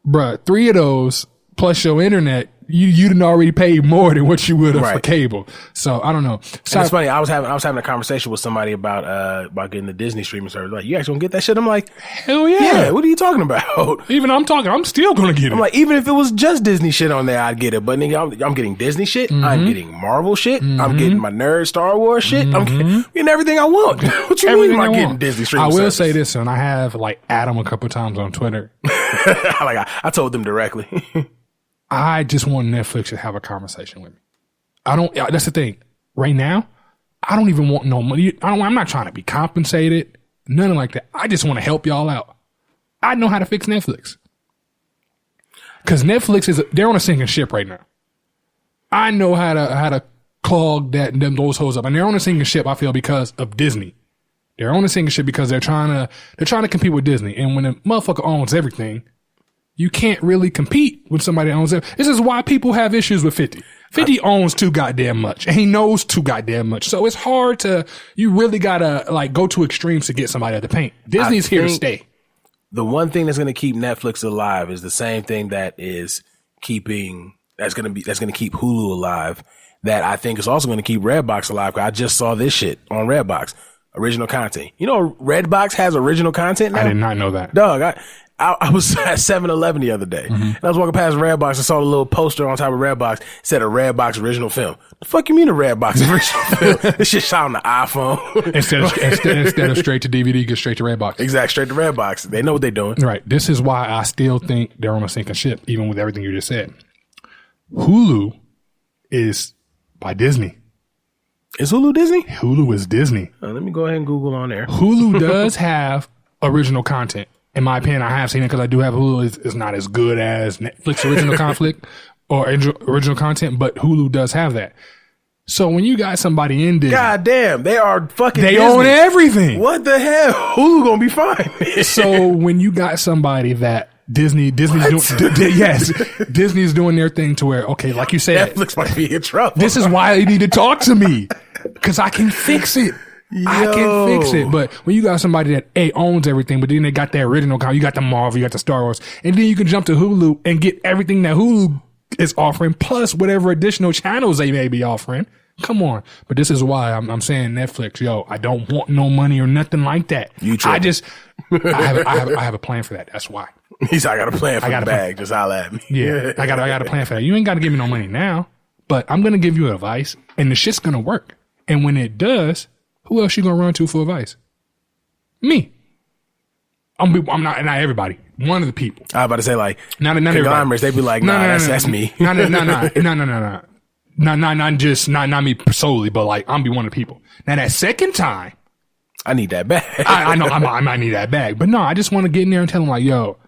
bruh, 3 of those plus your internet, you done already paid more than what you would have for cable. So I don't know. So it's funny. I was having a conversation with somebody about getting the Disney streaming service. Like, you actually gonna get that shit? I'm like, hell yeah. Yeah. What are you talking about? Even I'm still gonna get it. I'm like, even if it was just Disney shit on there, I'd get it. But nigga, I'm getting Disney shit. Mm-hmm. I'm getting Marvel shit. Mm-hmm. I'm getting my nerd Star Wars shit. Mm-hmm. I'm getting everything I want. What you mean am I getting Disney streaming service? I will say this, and I have like Adam a couple times on Twitter. I told them directly. I just want Netflix to have a conversation with me. That's the thing. Right now, I don't even want no money. I'm not trying to be compensated. Nothing like that. I just want to help y'all out. I know how to fix Netflix. Cause Netflix they're on a sinking ship right now. I know how to clog those holes up. And they're on a sinking ship, I feel, because of Disney. They're on a sinking ship because they're trying to compete with Disney. And when a motherfucker owns everything, you can't really compete with somebody that owns it. This is why people have issues with 50. 50 owns too goddamn much, and he knows too goddamn much. So it's hard you really gotta like go to extremes to get somebody at the paint. Disney's here to stay. The one thing that's going to keep Netflix alive is the same thing that's going to keep Hulu alive. That I think is also going to keep Redbox alive. 'Cause I just saw this shit on Redbox. Original content. You know, Redbox has original content now? I did not know that. Dog, I was at 7-Eleven the other day. Mm-hmm. And I was walking past Redbox and saw the little poster on top of Redbox. It said a Redbox original film. The fuck you mean a Redbox original film? This shit shot on the iPhone. instead of straight to DVD, get straight to Redbox. Exactly, straight to Redbox. They know what they're doing. Right. This is why I still think they're on a sinking ship, even with everything you just said. Hulu is by Disney. Is Hulu Disney? Hulu is Disney. Let me go ahead and Google on there. Hulu does have original content. In my opinion, I have seen it because I do have Hulu. It's not as good as Netflix original conflict or original content, but Hulu does have that. So when you got somebody in Disney, God damn, they are fucking They Disney. own everything. What the hell? Hulu gonna be fine. So when you got somebody that Disney's doing their thing to where, okay, like you said, Netflix might be in trouble. This is why you need to talk to me because I can fix it. I can fix it. But when you got somebody that owns everything, but then they got the original content, you got the Marvel, you got the Star Wars, and then you can jump to Hulu and get everything that Hulu is offering, plus whatever additional channels they may be offering. Come on. But this is why I'm saying Netflix, I don't want no money or nothing like that. I have a plan for that. That's why. He said, I got a plan for the bag. Just holla at me. Yeah, I got a plan for that. You ain't got to give me no money now, but I'm going to give you advice, and the shit's going to work. And when it does, who else you going to run to for advice? Me. I'm not everybody. One of the people. I was about to say, like, not conglomerates, they be like, that's me. No. Not me solely, but like, I'm be one of the people. Now that second time, I need that bag. I know I might need that bag, but no, I just want to get in there and tell them like, y'all,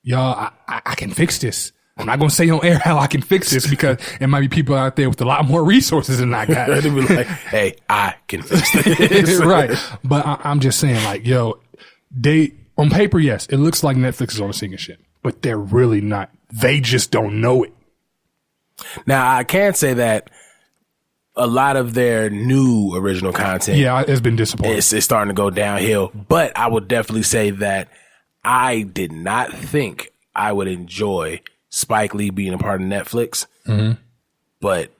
I can fix this. I'm not going to say on air how I can fix this because there might be people out there with a lot more resources than I got. They be like, hey, I can fix this. Right. But I'm just saying like, on paper, yes, it looks like Netflix is on a sinking ship, but they're really not. They just don't know it. Now, I can say that a lot of their new original content, it's been disappointing. It's starting to go downhill. But I would definitely say that I did not think I would enjoy Spike Lee being a part of Netflix, but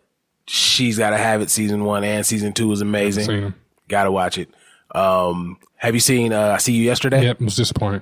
She's Gotta Have It season 1 and season 2 is amazing. Gotta watch it. Have you seen I See You Yesterday? Yep, I was disappointed.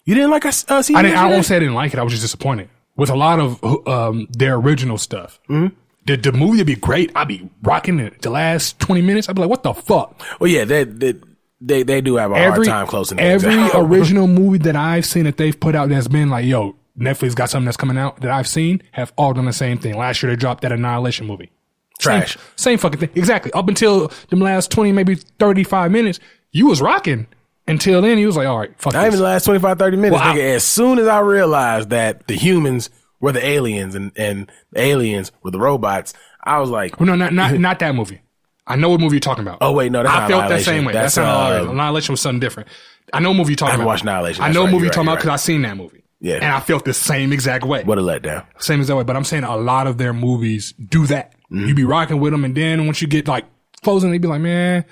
You didn't like I See You Yesterday? I won't say I didn't like it. I was just disappointed with a lot of their original stuff. The movie would be great. I'd be rocking it. The last 20 minutes, I'd be like, what the fuck? Well, yeah, they do have a hard time closing every original movie that I've seen that they've put out that's been like, yo, Netflix got something that's coming out that I've seen, have all done the same thing. Last year they dropped that Annihilation movie. Trash. Same fucking thing. Exactly. Up until them last 20, maybe 35 minutes, you was rocking. Until then, he was like, all right, fuck Not this. even the last 25, 30 minutes. Well, Nigga, as soon as I realized that the humans were the aliens and the aliens were the robots, I was like... Well, no, not that movie. I know what movie you're talking about. Oh, wait, no, that's not Annihilation. I felt that same way. That's not Annihilation. Annihilation was something different. I know what movie you're talking about. I haven't watched Annihilation. I know what movie you're talking about because I seen that movie. Yeah. And I felt the same exact way. What a letdown. Same exact way. But I'm saying a lot of their movies do that. You be rocking with them, and then once you get like closing, they be like, man,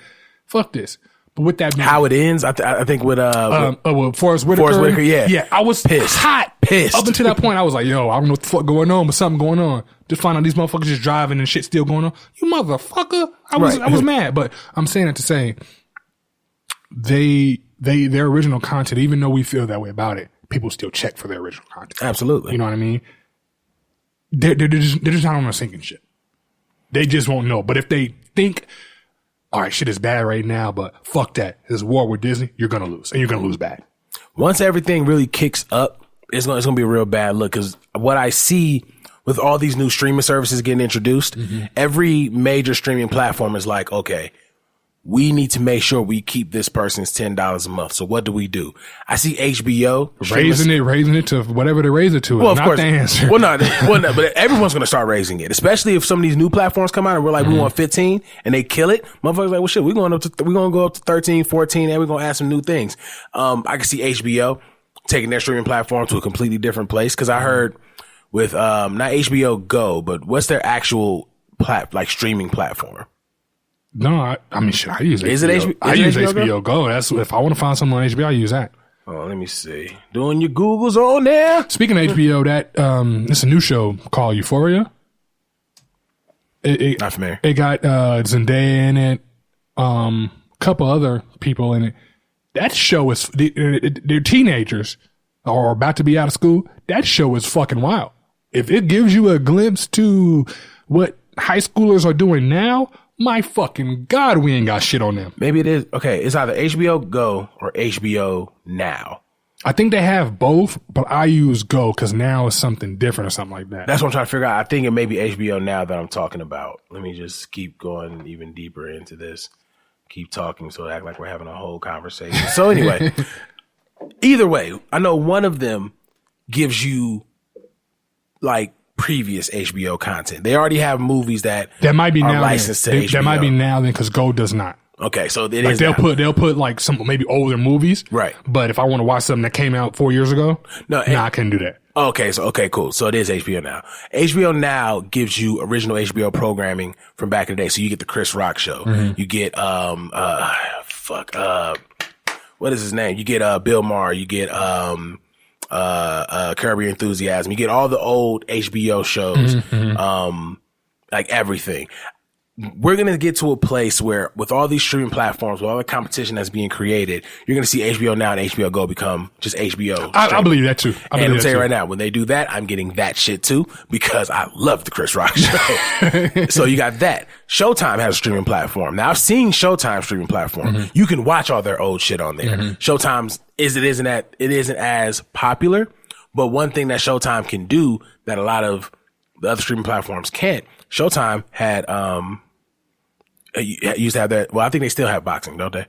fuck this. But with that, how it ends, I think with Forrest Whitaker. Yeah, I was pissed. Up until that point, I was like, yo, I don't know what the fuck going on, but something going on. Just find out these motherfuckers just driving and shit still going on. You motherfucker! I was mad, but I'm saying it to say their original content, even though we feel that way about it, people still check for their original content. Absolutely, you know what I mean? They're just not on a sinking ship. They just won't know. But if they think, all right, shit is bad right now, but fuck that. There's war with Disney, you're going to lose. And you're going to lose bad. Once everything really kicks up, it's going to be a real bad look. Because what I see with all these new streaming services getting introduced, every major streaming platform is like, okay, we need to make sure we keep this person's $10 a month. So what do? I see HBO raising it to whatever they raise it to. Well, of not course. The answer. Well, no, but everyone's going to start raising it, especially if some of these new platforms come out and we're like, we want 15 and they kill it. Motherfuckers like, well, shit, we're going to go up to 13, 14 and we're going to add some new things. I can see HBO taking their streaming platform to a completely different place. Cause I heard with, not HBO Go, but what's their actual streaming platform? No, I mean, shit, I use HBO. Is it HBO? I use HBO Go. That's if I want to find something on HBO, I use that. Oh, let me see. Doing your Googles on there. Speaking of HBO, it's a new show called Euphoria. Not familiar. It got Zendaya in it, couple other people in it. That show is they're teenagers or about to be out of school. That show is fucking wild. If it gives you a glimpse to what high schoolers are doing now, my fucking God, we ain't got shit on them. Maybe it is. Okay, it's either HBO Go or HBO Now. I think they have both, but I use Go because Now is something different or something like that. That's what I'm trying to figure out. I think it may be HBO Now that I'm talking about. Let me just keep going even deeper into this. Keep talking so act like we're having a whole conversation. So anyway, either way, I know one of them gives you like previous HBO content. They already have movies that might be are now licensed to HBO. That might be now then because Go does not. Okay, so they'll put like some maybe older movies, right? But if I want to watch something that came out 4 years ago, I couldn't do that. Okay, cool. So it is HBO Now. HBO Now gives you original HBO programming from back in the day. So you get the Chris Rock show. You get what is his name? You get Bill Maher. You get Curb Your Enthusiasm. You get all the old HBO shows, like everything. We're going to get to a place where with all these streaming platforms, with all the competition that's being created, you're going to see HBO Now and HBO Go become just HBO. I believe that too. And I'm saying right now, when they do that, I'm getting that shit too because I love the Chris Rock show. So you got that. Showtime has a streaming platform. Now I've seen Showtime streaming platform. You can watch all their old shit on there. Showtime's it isn't as popular, but one thing that Showtime can do that a lot of the other streaming platforms can't. Showtime had used to have that. Well, I think they still have boxing, don't they?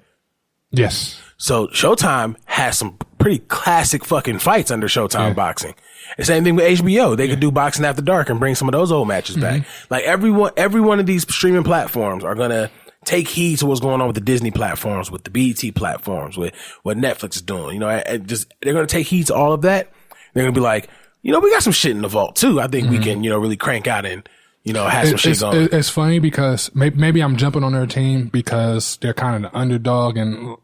Yes. So Showtime has some pretty classic fucking fights under Showtime boxing. The same thing with HBO. They could do boxing after dark and bring some of those old matches back. Like every one of these streaming platforms are gonna take heed to what's going on with the Disney platforms, with the BET platforms, with what Netflix is doing. You know, they're gonna take heed to all of that. They're gonna be like, we got some shit in the vault too. I think we can, really crank out and, have some shit going. It's funny because maybe I'm jumping on their team because they're kind of the underdog. And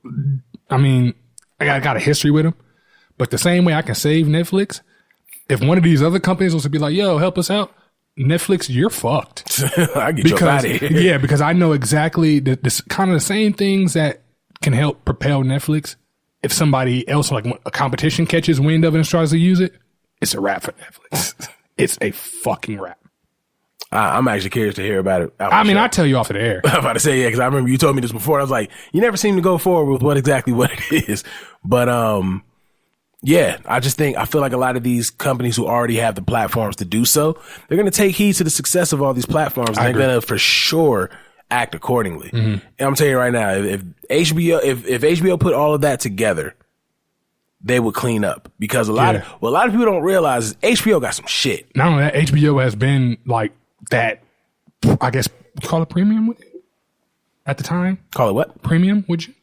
I mean, I got a history with them, but the same way I can save Netflix, if one of these other companies was to be like, yo, help us out, Netflix, you're fucked. I get you out of here. Yeah, because I know exactly this kind of the same things that can help propel Netflix. If somebody else, like a competition, catches wind of it and tries to use it, it's a wrap for Netflix. It's a fucking wrap. I'm actually curious to hear about it. I'll tell you off of the air. I'm about to say, yeah, because I remember you told me this before. I was like, you never seem to go forward with what it is. But, yeah, I feel like a lot of these companies who already have the platforms to do so, they're going to take heed to the success of all these platforms, and they're going to for sure act accordingly. Mm-hmm. And I'm telling you right now, if HBO put all of that together, they would clean up, because a lot of people don't realize is HBO got some shit. Not only that, HBO has been like that. I guess call it premium at the time. Call it what? Premium? Would you?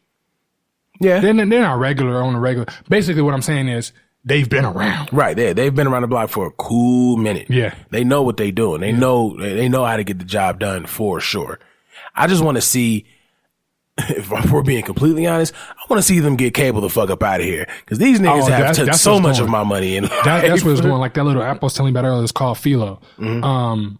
Yeah, they're not regular on a regular. Basically, what I'm saying is they've been around. Right, they've been around the block for a cool minute. Yeah, they know what they're doing. They know how to get the job done for sure. I just want to see, if we're being completely honest, I want to see them get cable the fuck up out of here, because these niggas have took so much of my money. That's where it's going. Like that little app I was telling you about earlier, it's called Philo. Mm-hmm.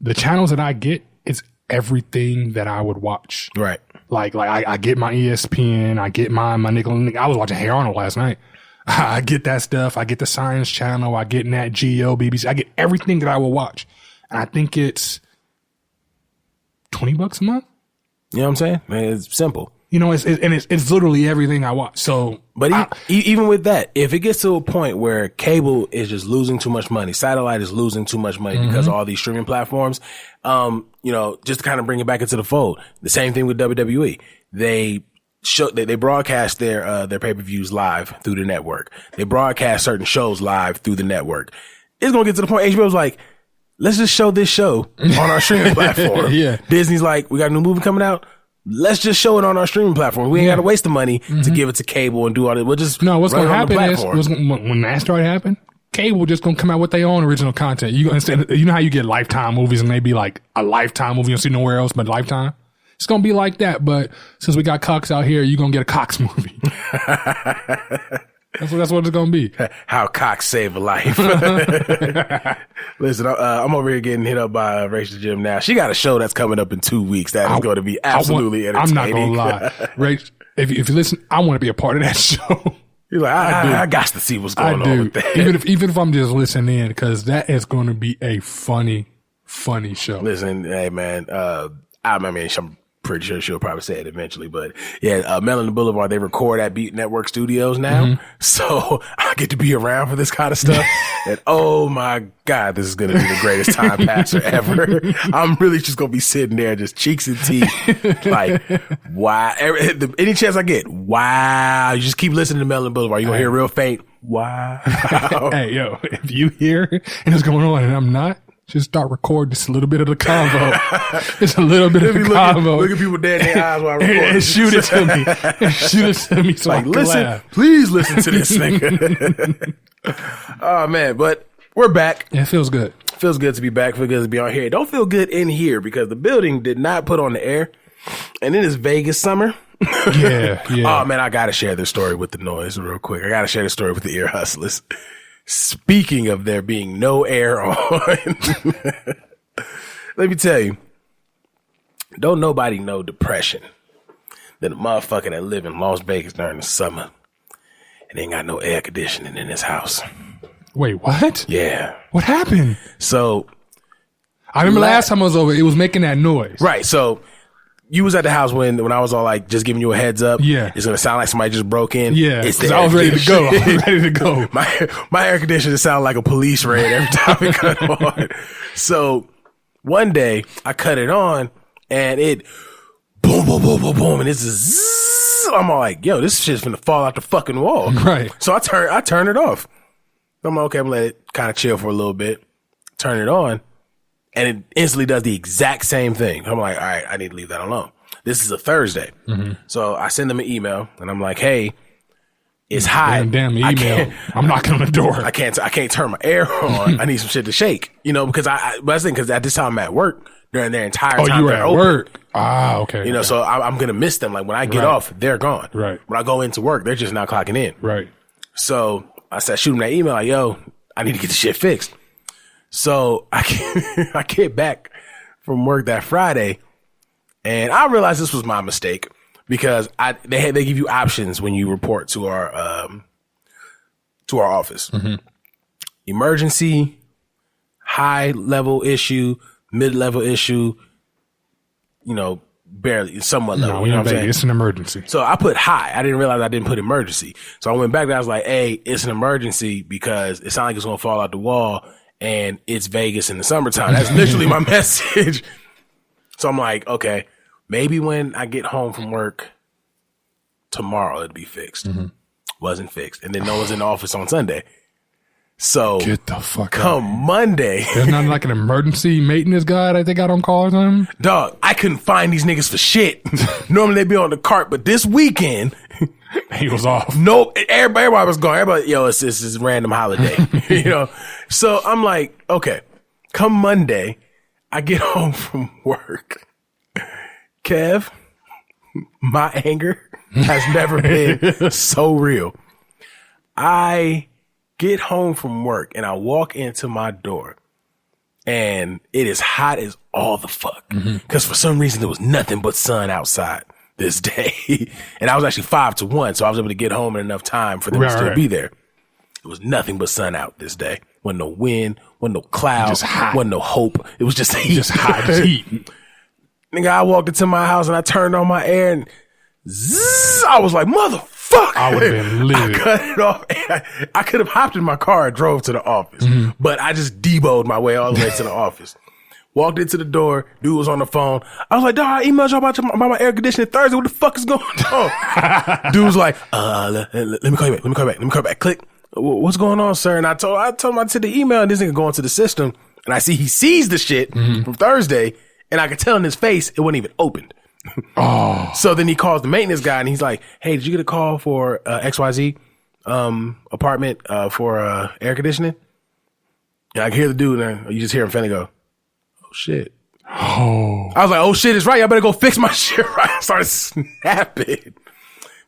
The channels that I get is everything that I would watch. Right. Like I get my ESPN, I get my Nickelodeon. I was watching Hey Arnold last night. I get that stuff. I get the Science Channel. I get Nat Geo, BBC. I get everything that I will watch. And I think it's $20 a month. You know what I'm saying? Man, it's simple. You know, it's literally everything I watch. So, but even with that, if it gets to a point where cable is just losing too much money, satellite is losing too much money because of all these streaming platforms, you know, just to kind of bring it back into the fold, the same thing with WWE. They broadcast their pay-per-views live through the network. They broadcast certain shows live through the network. It's going to get to the point HBO's like, let's just show this show on our streaming platform. Yeah. Disney's like, we got a new movie coming out. Let's just show it on our streaming platform. We ain't got to waste the money to give it to cable and do all that. We'll just what's going to happen is when that started happening, cable just going to come out with their own original content. You know how you get Lifetime movies and they be like a Lifetime movie you don't see nowhere else but Lifetime? It's going to be like that, but since we got Cox out here, you're going to get a Cox movie. That's what it's going to be. How Cox save a life. Listen, I'm over here getting hit up by Rachel Jim now. She got a show that's coming up in 2 weeks that is going to be absolutely entertaining. I'm not going to lie. Rach, if you listen, I want to be a part of that show. You're like, I got to see what's going on with that. Even if I'm just listening in, because that is going to be a funny show. Listen, hey, man, I'm pretty sure she'll probably say it eventually, but yeah, Melanin Boulevard, they record at Beat Network Studios now. So I get to be around for this kind of stuff. And oh my God, this is going to be the greatest time passer ever. I'm really just going to be sitting there just cheeks and teeth. Like, wow. Any chance I get, wow. You just keep listening to Melanin Boulevard. You're going to hear real faint. Wow. Hey, yo, if you hear and it's going on and I'm not, just start recording just a little bit of the convo. Just a little bit of the convo. Look at people dead in their eyes while I record. And shoot it to me. Shoot it to me so I can laugh. Please listen to this nigga. Oh, man. But we're back. Yeah, it feels good. Feels good to be back. Feels good to be on here. It don't feel good in here because the building did not put on the air. And it is Vegas summer. Yeah. Oh, man, I got to share this story with the Noize real quick. I got to share this story with the Ear Hustlers. Speaking of there being no air on, let me tell you, don't nobody know depression than a motherfucker that live in Las Vegas during the summer and ain't got no air conditioning in his house. Wait, what? Yeah. What happened? So, I remember last time I was over, it was making that noise. Right. So, you was at the house when I was all like, just giving you a heads up. Yeah. It's going to sound like somebody just broke in. Yeah. Because I was ready to go. My air conditioner sounded like a police raid every time it cut on. So one day I cut it on and it boom, boom, boom, boom, boom. And it's a zzz. I'm all like, yo, this shit's finna fall out the fucking wall. Right. So I turn it off. I'm like, okay, I'm gonna let it kind of chill for a little bit. Turn it on. And it instantly does the exact same thing. I'm like, all right, I need to leave that alone. This is a Thursday. So I send them an email and I'm like, hey, it's hot. Damn email. I'm knocking on the door. I can't turn my air on. I need some shit to shake, you know, because because at this time I'm at work during their entire time. Oh, you were at open. work. Ah, okay. You know, so I'm going to miss them. Like when I get off, they're gone. Right. When I go into work, they're just now clocking in. Right. So I said, shoot them that email. Like, yo, I need to get the shit fixed. So I get back from work that Friday, and I realized this was my mistake because they give you options when you report to our office. Mm-hmm. Emergency, high level issue, mid level issue, barely, somewhat level. No, you know what I'm saying? It's an emergency. So I put high. I didn't realize I didn't put emergency. So I went back and I was like, hey, it's an emergency because it sounds like it's going to fall out the wall and it's Vegas in the summertime. That's literally my message. So I'm like, okay, maybe when I get home from work tomorrow, it'll be fixed. Mm-hmm. Wasn't fixed. And then no one's in the office on Sunday. So get the fuck come out. Monday. There's not like an emergency maintenance guy that they got on call or something? Dog, I couldn't find these niggas for shit. Normally they'd be on the cart, but this weekend he was off. Nope. Everybody was gone. Everybody, it's this random holiday. So I'm like, okay, come Monday, I get home from work. Kev, my anger has never been so real. I get home from work and I walk into my door and it is hot as all the fuck. Because for some reason there was nothing but sun outside this day. And I was actually 5 to 1, so I was able to get home in enough time for them to still be there. It was nothing but sun out this day. Wasn't no wind, wasn't no clouds, wasn't no hope. It was just heat. Just hot, just heat. Nigga, I walked into my house and I turned on my air and zzz, I was like, motherfucker. I would have been livid. I cut it off. I could have hopped in my car and drove to the office, but I just deboed my way all the way to the office. Walked into the door. Dude was on the phone. I was like, dog, I emailed y'all about my air conditioning Thursday. What the fuck is going on? Dude was like, let me call you back. Let me call you back. Click. What's going on, sir? And I told him I sent the email and this nigga going to the system. And I see he sees the shit from Thursday. And I could tell in his face it wasn't even opened. Oh. So then he calls the maintenance guy and he's like, hey, did you get a call for XYZ apartment for air conditioning? And I can hear the dude and you just hear him finna go, oh shit. Oh. I was like, oh shit, it's right. I better go fix my shit right. I started snapping.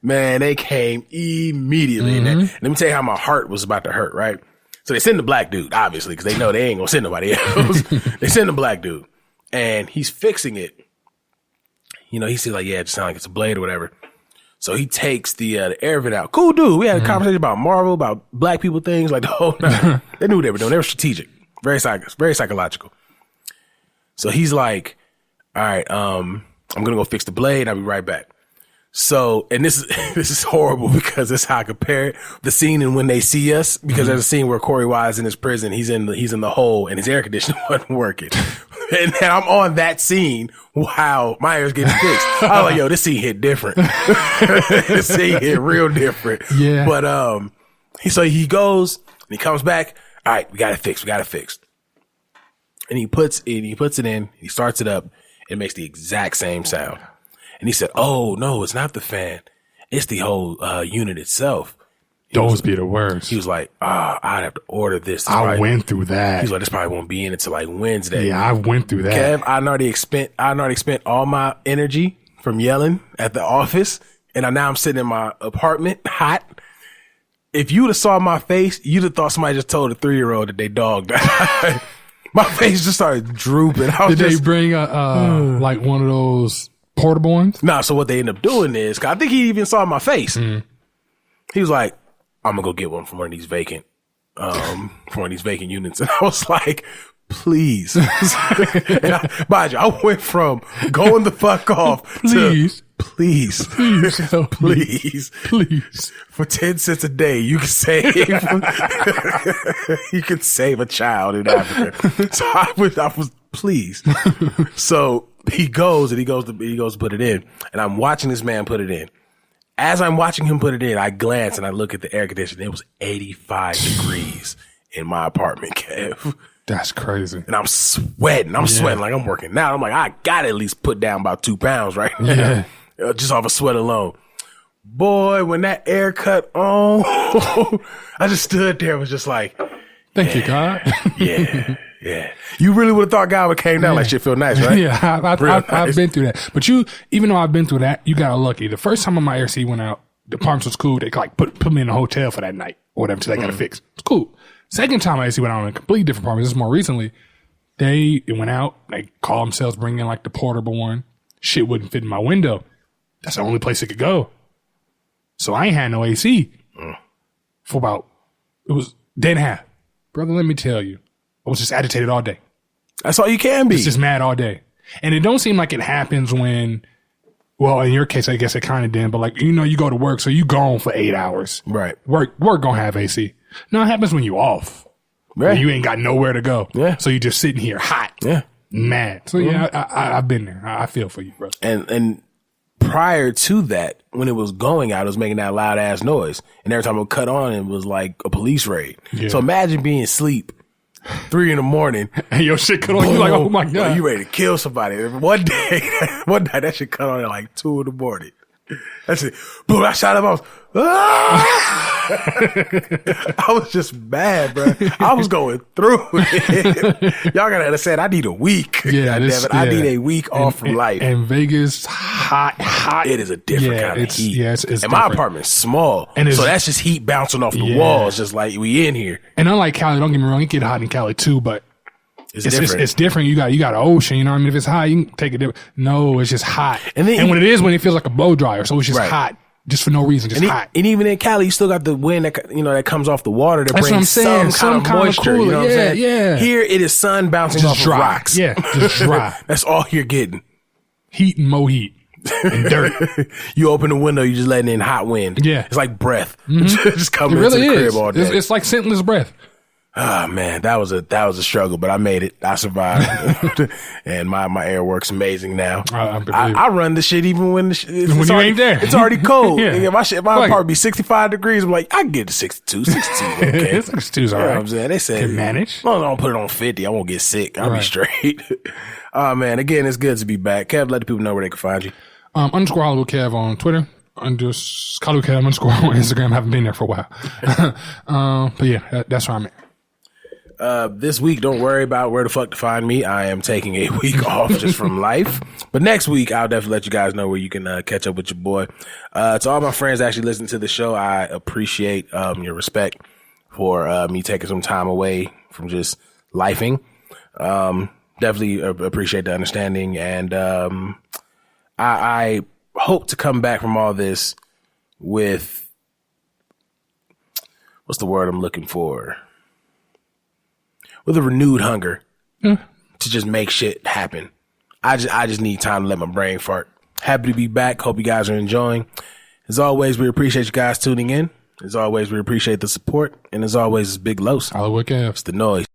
Man, they came immediately. And let me tell you how my heart was about to hurt, right? So they send the black dude, obviously, because they know they ain't gonna send nobody else. They send the black dude and he's fixing it. He said like, yeah, it just sounds like it's a blade or whatever. So he takes the air vent out. Cool dude. We had a conversation about Marvel, about black people things, like the whole night. They knew what they were doing. They were strategic. Very psychological. So he's like, all right, I'm going to go fix the blade. I'll be right back. So, and this is horrible because that's how I compare it. The scene and when they see us, because there's a scene where Corey Wise in his prison, he's in the hole and his air conditioner wasn't working. And then I'm on that scene while my air's getting fixed. I was like, yo, this scene hit different. This scene hit real different. Yeah. But, so he goes and he comes back. All right, we got it fixed. And he puts it in, he starts it up, it makes the exact same sound. And he said, oh no, it's not the fan. It's the whole, unit itself. Those be the worst. He was like, I'd have to order this. I went through that. He's like, this probably won't be in until like Wednesday. Yeah, I went through that. Kev, I already spent all my energy from yelling at the office. And now I'm sitting in my apartment, hot. If you would have saw my face, you'd have thought somebody just told a 3-year-old that they dog died. My face just started drooping. Did they bring like one of those portable ones? Nah, so what they end up doing is, 'cause I think he even saw my face. He was like, I'm gonna go get one from one of these vacant units. And I was like, please. And mind you, I went from going the fuck off to please for 10 cents a day you can save you can save a child in Africa. So I was pleased. So he goes to put it in, and I'm watching this man put it in. As I'm watching him put it in, I glance and I look at the air conditioner. It was 85 degrees in my apartment, Kev. That's crazy. And I'm sweating. Sweating like I'm working out. I'm like, I gotta at least put down about 2 pounds right now. Yeah. Just off a sweat alone. Boy, when that air cut on, I just stood there and was just like, thank you, God. Yeah. You really would have thought God would came down like shit feel nice, right? Yeah, I've been through that. But even though I've been through that, you got lucky. The first time my air seat went out, the apartment was cool. They like put me in a hotel for that night or whatever until they got it fixed. It's cool. Second time I actually went out in a completely different apartment. This is more recently. They went out. They called themselves bringing in like the portable one. Shit wouldn't fit in my window. That's the only place it could go. So I ain't had no AC for about, it was a day and a half. Brother, let me tell you, I was just agitated all day. That's all you can be. It's just mad all day. And it don't seem like it happens when, well, in your case, I guess it kind of did, but like, you know, you go to work, so you gone for 8 hours. Right. Work gonna have AC. No, it happens when you off. Right. When you ain't got nowhere to go. Yeah. So you just sitting here hot. Yeah. Mad. So yeah, I've been there. I feel for you, bro. And prior to that, when it was going out, it was making that loud ass noise. And every time it would cut on, it was like a police raid. Yeah. So imagine being asleep 3 in the morning. And your shit cut on. You like, oh my God. You ready to kill somebody. One night that shit cut on at like 2 in the morning. That's it. Boom, I shot him. I was, I was just mad, bro. I was going through it. Y'all gotta understand, I need a week. Yeah, I need a week off from life. And Vegas, hot. It is a different kind of heat. Yeah, it's and different. my apartment's small, and so that's just heat bouncing off the walls, just like we in here. And unlike Cali, don't get me wrong, it get hot in Cali too, but it's different. It's different. You got an ocean, you know what I mean? If it's hot, you can take it different. No, it's just hot. And when it feels like a blow dryer, so it's just hot. Just for no reason, just hot. And even in Cali, you still got the wind that comes off the water that That's brings some kind of moisture. Cooler. You know what I'm saying? Yeah. Here it is sun bouncing off of rocks. Yeah, just dry. That's all you're getting. Heat and more heat and dirt. You open the window, you just letting in hot wind. Yeah. It's like breath. Mm-hmm. Just coming into the crib all day. It's like scentless breath. Oh man, that was a struggle, but I made it. I survived, and my air works amazing now. I run the shit even when you ain't there. It's already cold. Yeah. My apartment be 65 degrees. I'm like, I can get to 62. 62 okay. 62's all right. You know what I'm saying? They said can manage. Well, I don't put it on 50. I won't get sick. I'll be straight. Oh man, again, it's good to be back. Kev, let the people know where they can find you. Underscore Hollywood Kev on Twitter. Underscore Hollywood Kev underscore on Instagram. I haven't been there for a while. But yeah, that's where I'm at. This week, don't worry about where the fuck to find me. I am taking a week off just from life. But next week, I'll definitely let you guys know where you can catch up with your boy. To all my friends that actually listen to the show, I appreciate your respect for me taking some time away from just lifing. Definitely appreciate the understanding. And I hope to come back from all this with, what's the word I'm looking for? With a renewed hunger to just make shit happen. I just need time to let my brain fart. Happy to be back. Hope you guys are enjoying. As always, we appreciate you guys tuning in. As always, we appreciate the support. And as always, it's Big Los. Hollywood Kev. It's the Noize.